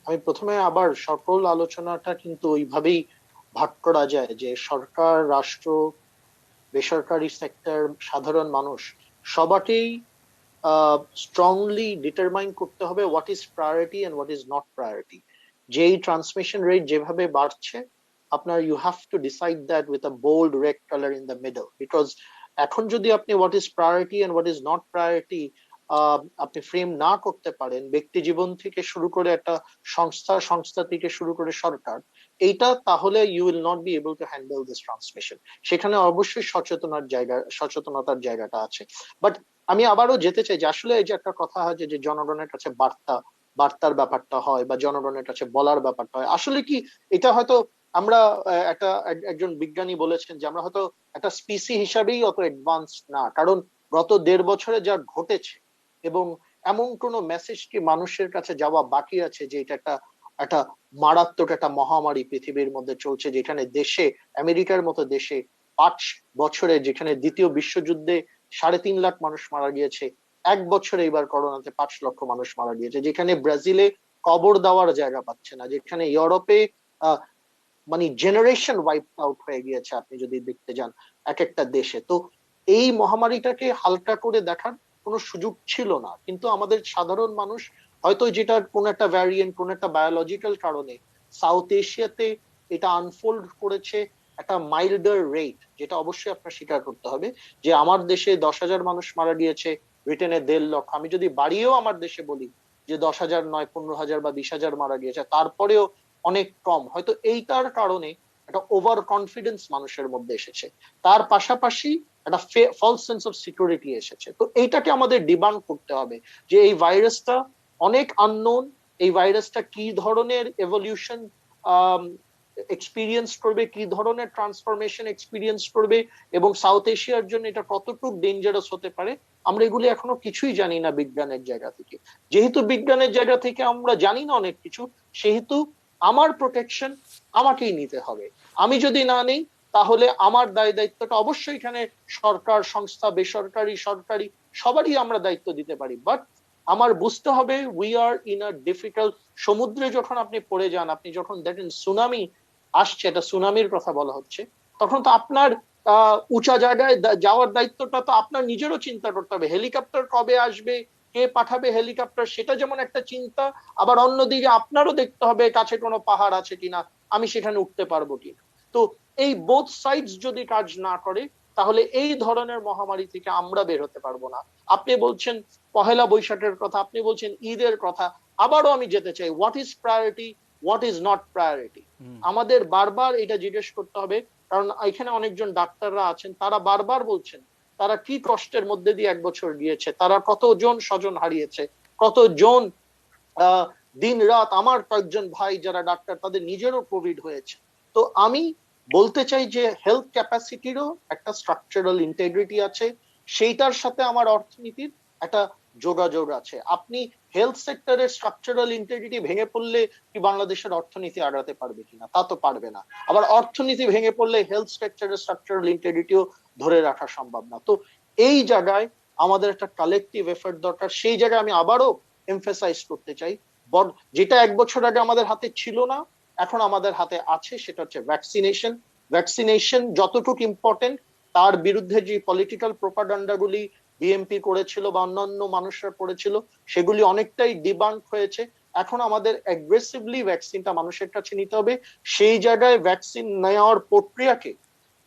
আমি প্রথমে আবার সকল আলোচনাটা কিন্তু ওইভাবেই ভাগ করা যায় যে সরকার, রাষ্ট্র, বেসরকারি সেক্টর, সাধারণ মানুষ সবারই স্ট্রংলি ডিটারমাইন করতে হবে what is priority and what is not priority. যেই ট্রান্সমিশন রেট যেভাবে বাড়ছে, আপনার you have to decide that with a bold red colour in the middle, because এখন যদি আপনি what is priority and what is not priority আপনি frame না করতে পারেন, ব্যক্তি জীবন থেকে শুরু করে একটা সংস্থা থেকে শুরু করে সরকার, এইটা তাহলে you will not be able to handle this transmission. সেখানে অবশ্যই সচেতনতার জায়গাটা আছে। বাট আমি আবারও যেতে চাই যে আসলে এই যে একটা কথা হয় যে জনগণের কাছে বার্তার ব্যাপারটা হয় বা জনগণের কাছে বলার ব্যাপারটা হয়, আসলে কি এটা হয়তো আমরা একজন বিজ্ঞানী বলেছেন যে আমরা হয়তো একটা স্পিসি হিসাবেই অত অ্যাডভান্স না, কারণ গত 1.5 বছরে যা ঘটেছে এবং এমন কোন মেসেজ কি মানুষের কাছে যাওয়া বাকি আছে যে এটা একটা মারাত্মক একটা মহামারী পৃথিবীর মধ্যে চলছে, যেখানে দেশে, আমেরিকার মতো দেশে 5 বছরে, যেখানে দ্বিতীয় বিশ্বযুদ্ধে 3.5 লাখ মানুষ মারা গিয়েছে, 1 বছরে এবার করোনাতে 5 লক্ষ মানুষ মারা গিয়েছে, যেখানে ব্রাজিলে কবর দেওয়ার জায়গা পাচ্ছে না, যেখানে ইউরোপে মানে জেনারেশন ওয়াইপ আউট হয়ে গিয়েছে আপনি যদি দেখতে যান এক একটা দেশে। তো এই মহামারীটাকে হালকা করে দেখার কোনো সুযোগ ছিল না, কিন্তু আমাদের সাধারণ মানুষ হয়তো যেটার কোন একটা ভ্যারিয়েন্ট, কোন একটা বায়োলজিক্যাল কারণে সাউথ এশিয়াতে এটা আনফোল্ড করেছে একটা মাইল্ডার রেট, যেটা অবশ্যই আপনার স্বীকার করতে হবে যে আমার দেশে 10,000 মানুষ মারা গিয়েছে, ব্রিটেনে 1.5 লক্ষ। আমি যদি বাড়িয়েও আমার দেশে বলি যে 10,000 নয় 15,000 বা 20,000 মারা গিয়েছে, তারপরেও অনেক কম। হয়তো এইটার কারণে একটা ওভার কনফিডেন্স মানুষের মধ্যে এসেছে, তার পাশাপাশি একটা ফলস সেন্স অফ সিকিউরিটি এসেছে। তো এইটাকে আমাদের ডিবাঙ্ক করতে হবে যে এই ভাইরাসটা অনেক আননোন, এই ভাইরাসটা কি ধরনের এভলিউশন এক্সপিরিয়েন্স করবে, কি ধরনের ট্রান্সফরমেশন এক্সপিরিয়েন্স করবে, এবং সাউথ এশিয়ার জন্য এটা কতটুকু ডেঞ্জারাস হতে পারে, আমরা এগুলি এখনো কিছুই জানি না বিজ্ঞানের জায়গা থেকে। যেহেতু বিজ্ঞানের জায়গা থেকে আমরা জানি না অনেক কিছু, সেহেতু আমার প্রোটেকশন আমাকেই নিতে হবে। আমি যদি না নেই তাহলে আমার দায়িত্বটা অবশ্যই এখানে সরকার, সংস্থা, বেসরকারি, সরকারি, সবারই আমরা দায়িত্ব দিতে পারি। বাট আমার বুঝতে হবে we are in a difficult, সমুদ্রে যখন আপনি পড়ে যান, আপনি যখন দেখেন সুনামি আসছে, এটা সুনামির কথা বলা হচ্ছে, তখন তো আপনার উঁচা জায়গায় যাওয়ার দায়িত্বটা তো আপনার নিজেরও চিন্তা করতে হবে। হেলিকপ্টার কবে আসবে, কে পাঠাবে হেলিকপ্টার, সেটা যেমন একটা চিন্তা, আবার অন্যদিকে আপনারও দেখতে হবে কাছে কোনো পাহাড় আছে কিনা, আমি সেখানে উঠতে পারবো কিনা। তো এই বোথ সাইডস যদি কাজ না করে, তাহলে এই ধরনের মহামারী থেকে আমরা বের হতে পারবো না। আপনি বলছেন পহেলা বৈশাখের কথা, আপনি বলছেন ঈদের কথা, আবারও আমি যেতে চাই what is priority, what is not priority. আমাদের বারবার এটা জিজ্ঞেস করতে হবে, কারণ এখানে অনেকজন ডাক্তাররা আছেন, তারা বারবার বলছেন তারা কি কষ্টের মধ্যে দিয়ে 1 বছর গিয়েছে, তারা কতজন স্বজন হারিয়েছে, কতজন দিন রাত, আমার কয়েকজন ভাই যারা ডাক্তার তাদের নিজেরও কোভিড হয়েছে। তো আমি বলতে চাই যে হেলথ ক্যাপাসিটিরও একটা স্ট্রাকচারাল ইন্টিগ্রিটি আছে, সেইটার সাথে আমার অর্থনীতির একটা যোগাযোগ আছে। আপনি হেলথ সেক্টরের স্ট্রাকচারাল ইন্টিগ্রিটি ভেঙে পড়লে কি বাংলাদেশের অর্থনীতি আগাতে পারবে কিনা? তা তো পারবে না। আবার অর্থনীতি ভেঙে পড়লে হেলথ সেক্টরের স্ট্রাকচারাল ইন্টিগ্রিটিও ধরে রাখা সম্ভব না। তো এই জায়গায় আমাদের একটা কালেকটিভ এফর্ট দরকার। সেই জায়গায় আমি আবারও এমফাসাইজ করতে চাই, যেটা 1 বছর আগে আমাদের হাতে ছিল না, এখন আমাদের হাতে আছে, সেটা হচ্ছে ভ্যাকসিনেশন। ভ্যাকসিনেশন যতটুকু ইম্পর্টেন্ট, তার বিরুদ্ধে যে পলিটিক্যাল প্রোপাগান্ডাগুলি বিএনপি করেছিল বা অন্যান্য মানুষরা করেছিল, সেগুলি অনেকটাই ডিবাঙ্ক হয়েছে। এখন আমাদের অ্যাগ্রেসিভলি ভ্যাকসিনটা মানুষের কাছে নিতে হবে। সেই জায়গায় ভ্যাকসিন নেওয়ার প্রক্রিয়াকে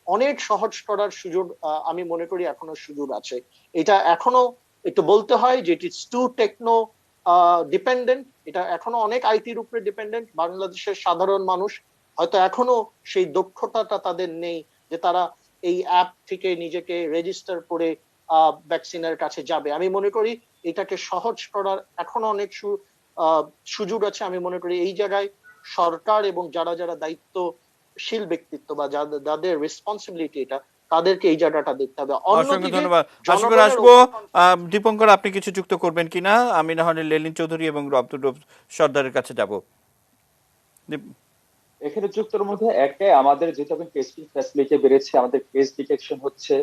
অনেক সহজ করার সুযোগ আমি মনে করি এখনো সুযোগ আছে। এটা এখনো একটু বলতে হয় যে it is too techno dependent, এটা এখনো অনেক আইটির উপরে ডিপেন্ডেন্ট। বাংলাদেশের সাধারণ মানুষ হয়তো এখনো সেই দক্ষতাটা তাদের নেই যে তারা এই অ্যাপ থেকে নিজেকে রেজিস্টার করে ভ্যাকসিনের কাছে যাবে। আমি মনে করি এটাকে সহজ করার এখনো অনেক সুযোগ আছে। আমি মনে করি এই জায়গায় সরকার এবং যারা যারা দায়িত্বশীল ব্যক্তিত্ব বা যাদের রেসপন্সিবিলিটি এটা, তাদেরকে এই জায়গাটা দেখতে হবে। অসংখ্য ধন্যবাদ। আসবো দীপঙ্কর, আপনি কিছু যুক্ত করবেন কিনা? আমি না হলে লেলিন চৌধুরী এবং আব্দুর রব সর্দারের কাছে যাব। এখানে যুক্তর মধ্যে একটাই, আমাদের যেহেতু এখন টেস্টিং ফ্যাসিলিটি বেড়েছে, আমাদের কেস ডিটেকশন হচ্ছে,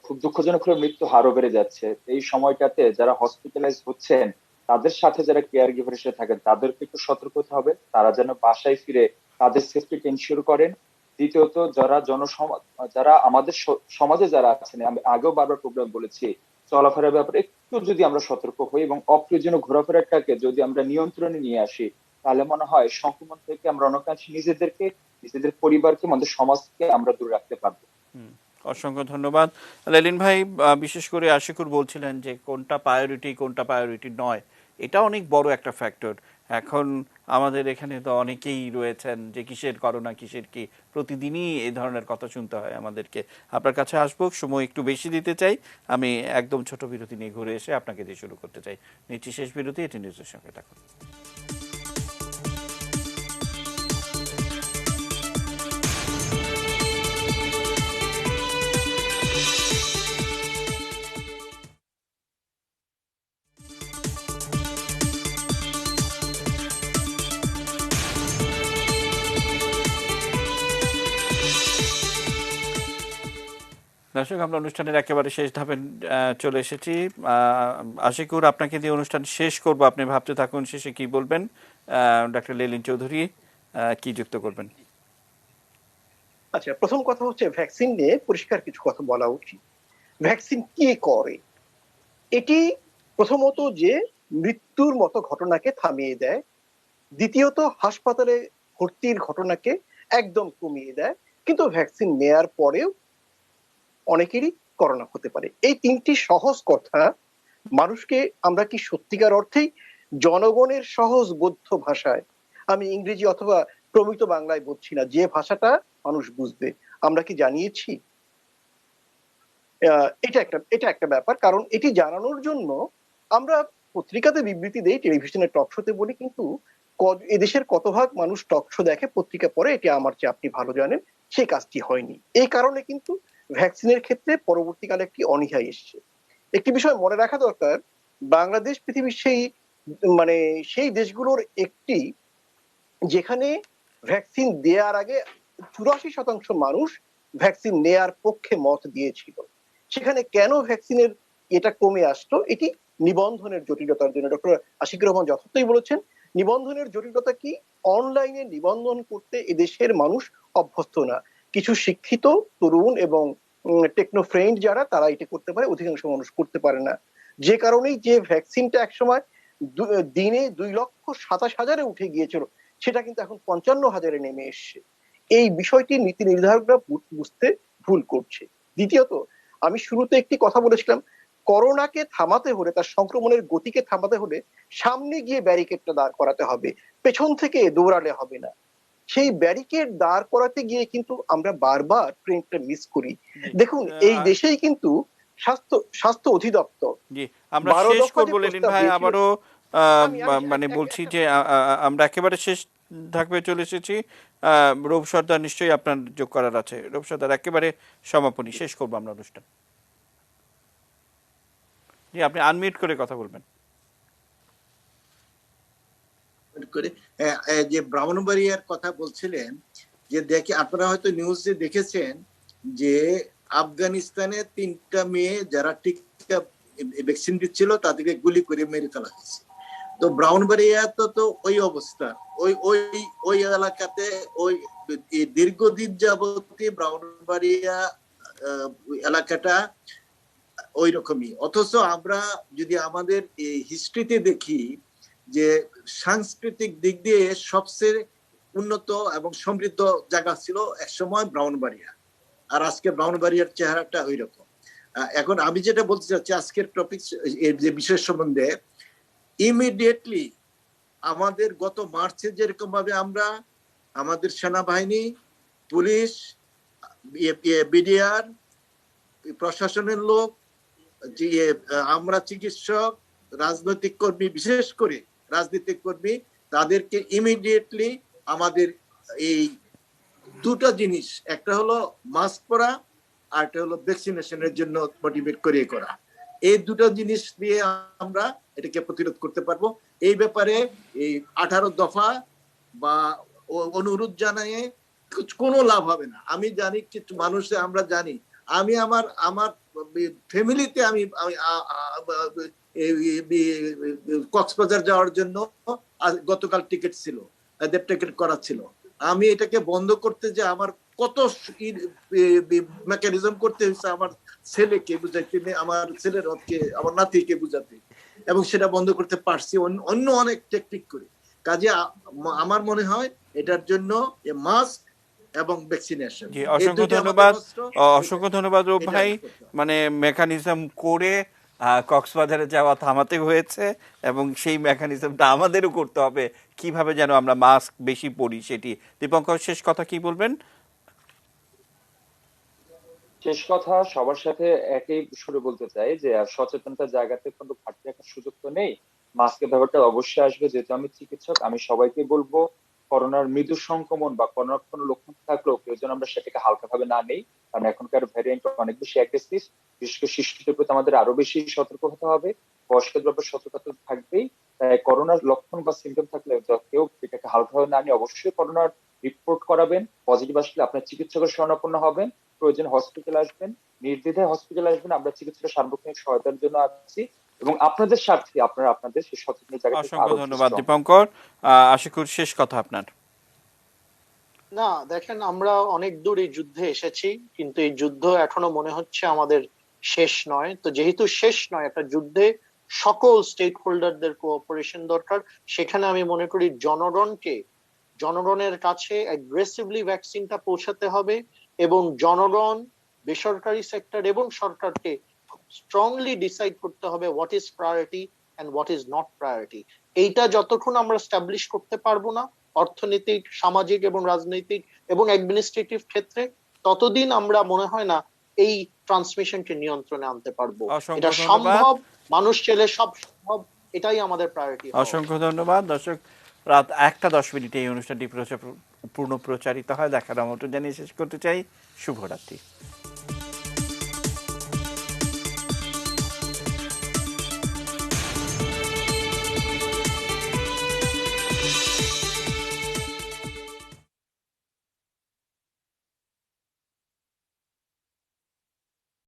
খুব দুঃখজনক হলে মৃত্যু হারও বেড়ে যাচ্ছে। এই সময়টাতে যারা হসপিটালাইজ হচ্ছেন, তাদের সাথে যারা কেয়ার গিভার হিসেবে থাকেন, তাদেরকে একটু সতর্ক হতে হবে, তারা যেন বাসায় ফিরে তাদের সেফটি এনশিওর করেন। দ্বিতীয়ত যারা আমাদের সমাজে যারা আছেন, আমি আগেও বারবার প্রোগ্রাম বলেছি, চলাফেরার ব্যাপারে একটু যদি আমরা সতর্ক হই এবং অপ্রয়োজনীয় ঘোরাফেরাটাকে যদি আমরা নিয়ন্ত্রণে নিয়ে আসি, তাহলে মনে হয় সংক্রমণ থেকে আমরা অনেকাংশে নিজেদের পরিবারকে, আমাদের সমাজকে আমরা দূরে রাখতে পারবো। অসংখ্য ধন্যবাদ লেলিন ভাই। বিশেষ করে আশিকুর বলছিলেন যে কোনটা প্রায়োরিটি নয়, এটা অনেক বড় একটা ফ্যাক্টর। এখন আমাদের এখানে তো অনেকেই রয়েছেন যে কিসের করোনা কিসের কি, প্রতিদিনই এই ধরনের কথা শুনতে হয় আমাদেরকে। আপনার কাছে আসবো, সময় একটু বেশি দিতে চাই। আমি একদম ছোট বিরতি নিয়ে ঘুরে এসে আপনাকে দিয়ে শুরু করতে চাই। নিচ্ছি শেষ বিরতি, এটি নিউজের সঙ্গে থাকুন। দর্শক, আমরা অনুষ্ঠানের একেবারে শেষ ধাপে চলে এসেছি। আশিকুর, আপনাকে দিয়ে অনুষ্ঠান শেষ করব, আপনি ভাবতে থাকুন শেষে কি বলবেন। ডক্টর লেলিন চৌধুরী কি যুক্ত করবেন? আচ্ছা, প্রথম কথা হচ্ছে ভ্যাকসিন নিয়ে পরিষ্কার কিছু কথা বলা উচিত। ভ্যাকসিন কি করে? এটি প্রথমত যে মৃত্যুর মতো ঘটনাকে থামিয়ে দেয়, দ্বিতীয়ত হাসপাতালে ভর্তির ঘটনাকে একদম কমিয়ে দেয়, কিন্তু ভ্যাকসিন নেয়ার পরেও অনেকেরই করোনা হতে পারে। এই তিনটি সহজ কথা মানুষকে আমরা কি সত্যিকার অর্থেই জনগণের সহজ বোধ্য ভাষায়, আমি ইংরেজি অথবা প্রমিত বাংলায় বলছি না, যে ভাষাটা মানুষ বুঝবে, আমরা কি জানিয়েছি? এটা একটা ব্যাপার। কারণ এটি জানানোর জন্য আমরা পত্রিকাতে বিবৃতি দেই, টেলিভিশনে টক শোতে বলি, কিন্তু এদেশের কত ভাগ মানুষ টক শো দেখে, পত্রিকা পড়ে, এটি আমার চেয়ে আপনি ভালো জানেন, সেই কাজটি হয়নি। এই কারণে কিন্তু ভ্যাকসিনের ক্ষেত্রে পরবর্তীকালে একটি অনীহা এসছে। একটি বিষয় মনে রাখা দরকার, বাংলাদেশ পৃথিবীর সেই দেশগুলোর একটি যেখানে ভ্যাকসিন দেওয়ার আগে 84% মানুষ ভ্যাকসিন নেয়ার পক্ষে মত দিয়েছিল। সেখানে কেন ভ্যাকসিনের এটা কমে আসলো? এটি নিবন্ধনের জটিলতার জন্য। ডক্টর আশিকুর রহমান যথার্থই বলেছেন, নিবন্ধনের জটিলতা কি? অনলাইনে নিবন্ধন করতে এদেশের মানুষ অভ্যস্ত না। কিছু শিক্ষিত তরুণ এবং টেকনো ফ্রেন্ড যারা, তারা এটা করতে পারে, অধিকাংশ মানুষ করতে পারে না। যে কারণেই যে ভ্যাকসিনটা একসময় দিনে 2,27,000-এ উঠে গিয়েছিল, সেটা কিন্তু এখন 55,000-এ নেমে এসছে। এই বিষয়টি নীতি নির্ধারকরা বুঝতে ভুল করছে। দ্বিতীয়ত, আমি শুরুতে একটি কথা বলেছিলাম, করোনাকে থামাতে হলে, তার সংক্রমণের গতিকে থামাতে হলে সামনে গিয়ে ব্যারিকেডটা দাঁড় করাতে হবে, পেছন থেকে দৌড়ালে হবে না। সেই ব্যারিকেড দাঁড় করাতে গিয়ে কিন্তু আমরা বারবার ট্রেনটা মিস করি। দেখুন, এই দেশেই কিন্তু স্বাস্থ্য অধিদপ্তর, জি, আমরা শেষ করব লেলিন ভাই। আবারও মানে বলছি যে আমরা একেবারে শেষ ধাপে চলে এসেছি। রূপ সর্দার নিশ্চয়ই আপনার যোগ করার আছে। রূপ সর্দার, একেবারে সমাপনী, শেষ করবো আমরা অনুষ্ঠান। জি, আপনি আনমিউট করে কথা বলবেন। যে ব্রাহ্মণবাড়িয়ার কথা বলছিলেন, যে দেখে আপনারা হয়তো নিউজে দেখেছেন যে আফগানিস্তানে 3টা মেয়ে যারা টিকা ভ্যাকসিন দিচ্ছিল তাদেরকে গুলি করে মেরে ফেলা হয়েছে। তো ব্রাহ্মণবাড়িয়া তো ওই অবস্থা, ওই ওই ওই এলাকাতে ওই দীর্ঘদিন যাবতী ব্রাহ্মণবাড়িয়া এলাকাটা ওই রকমই। অথচ আমরা যদি আমাদের এই হিস্ট্রিতে দেখি যে সাংস্কৃতিক দিক দিয়ে সবচেয়ে উন্নত এবং সমৃদ্ধ জায়গা ছিল একসময় ব্রাহ্মণবাড়িয়া, আর আজকে ব্রাহ্মণবাড়িয়ার চেহারাটা ওই রকম। এখন আমি যেটা বলতে চাচ্ছি আজকের টপিক, যে বিষয় সম্বন্ধে, ইমিডিয়েটলি আমাদের গত মার্চে যেরকম ভাবে আমরা আমাদের সেনাবাহিনী, পুলিশ, বিডিআর, প্রশাসনের লোক, আমরা চিকিৎসক, রাজনৈতিক কর্মী, বিশেষ করে রাজনৈতিক কর্মী, তাদেরকে ইমিডিয়েটলি আমাদের এই দুটো জিনিস, একটা হলো মাস্ক পরা আর একটা হলো ভ্যাকসিনেশনের জন্য মোটিভেট করে করা। এই দুটো জিনিস দিয়ে আমরা এটাকে প্রতিরোধ করতে পারবো। এই ব্যাপারে এই 18 দফা বা অনুরোধ জানিয়ে কোনো লাভ হবে না। আমি জানি কিছু মানুষ, আমরা জানি, আমি আমার ফ্যামিলিতে আমি কক্সবাজার যাওয়ার জন্য গতকাল টিকিট ছিল, এদের টিকিট করা ছিল। আমি এটাকে বন্ধ করতে যে আমার কত মেকানিজম করতে হয়েছে আমার ছেলেকে বুঝাইতে, আমার ছেলের আমার নাতিকে বুঝাতে, এবং সেটা বন্ধ করতে পারছি অন্য অনেক টেকনিক করে। কাজে আমার মনে হয় এটার জন্য মাস্ক এবং ভ্যাকসিনেশন। জি, অসংখ্য ধন্যবাদ। অসংখ্য ধন্যবাদ রূপ ভাই। মানে মেকানিজম করে কক্সবাজারে যাওয়া থামাতে হয়েছে এবং সেই মেকানিজমটা আমাদেরও করতে হবে, কিভাবে যেন আমরা মাস্ক বেশি পরি সেটি। দীপঙ্কর, শেষ কথা কি বলবেন? শেষ কথা সবার সাথে একই সুরে বলতে চাই যে সচেতনতার জায়গাতে কোনো ঘাটতি রাখার সুযোগ তো নেই। মাস্কের ব্যাপারটা অবশ্যই আসবে, যেহেতু আমি চিকিৎসক আমি সবাইকে বলবো করোনার মৃদু সংক্রমণ বা করোনার কোনো লক্ষণ থাকলেও কেউ যেন আমরা সেটাকে হালকাভাবে না নেই, কারণ এখনকার ভ্যারিয়েন্ট অনেক বেশি অ্যাগ্রেসিভ। বিশেষ করে শিশুদের প্রতি আমাদের আরো বেশি সতর্ক হতে হবে, বয়স্কদের ব্যাপারে সতর্কতা থাকবেই। তাই করোনার লক্ষণ বা সিমটম থাকলে কেউ এটাকে হালকাভাবে না নিয়ে অবশ্যই করোনার রিপোর্ট করাবেন। পজিটিভ আসলে আপনার চিকিৎসকের শরণাপন্ন হবেন, প্রয়োজন হসপিটাল আসবেন, নির্দ্বিধায় হসপিটাল আসবেন। আমরা চিকিৎসকের সার্বক্ষণিক সহায়তার জন্য আছি এবং আপনাদের স্বার্থে আপনারা আপনাদের সেই সচেতন জায়গা থেকে অসংখ্য আরো ধন্যবাদ strong। দীপঙ্কর। আশিকুর, শেষ কথা আপনার। না দেখেন, আমরা অনেক দূর এই যুদ্ধে এসেছি, কিন্তু এই যুদ্ধ এখনো মনে হচ্ছে আমাদের শেষ নয়। তো যেহেতু শেষ নয়, একটা যুদ্ধে সকল স্টেক হোল্ডারদের কোঅপারেশন দরকার। সেখানে আমি মনে করি জনগণের কাছে অ্যাগ্রেসিভলি ভ্যাকসিনটা পৌঁছাতে হবে এবং জনগণ, বেসরকারি সেক্টর এবং সরকারকে স্ট্রংলি ডিসাইড করতে হবে what is priority and what is not priority. এইটা যতক্ষণ আমরা স্টাবলিশ করতে পারবো না অর্থনৈতিক, সামাজিক এবং রাজনৈতিক এবং অ্যাডমিনিস্ট্রেটিভ ক্ষেত্রে, ততদিন আমরা মনে হয় না এই ট্রান্সমিশনকে নিয়ন্ত্রণে আনতে পারবো। এটা সম্ভব, মানুষ চাইলে সব সম্ভব, এটাই আমাদের প্রায়োরিটি। অসংখ্য ধন্যবাদ দর্শক। রাত 1:10 এই অনুষ্ঠানটি পূর্ণ প্রচারিত হয়। দেখার আমন্ত্রণ জানিয়ে শেষ করতে চাই। শুভরাত্রি।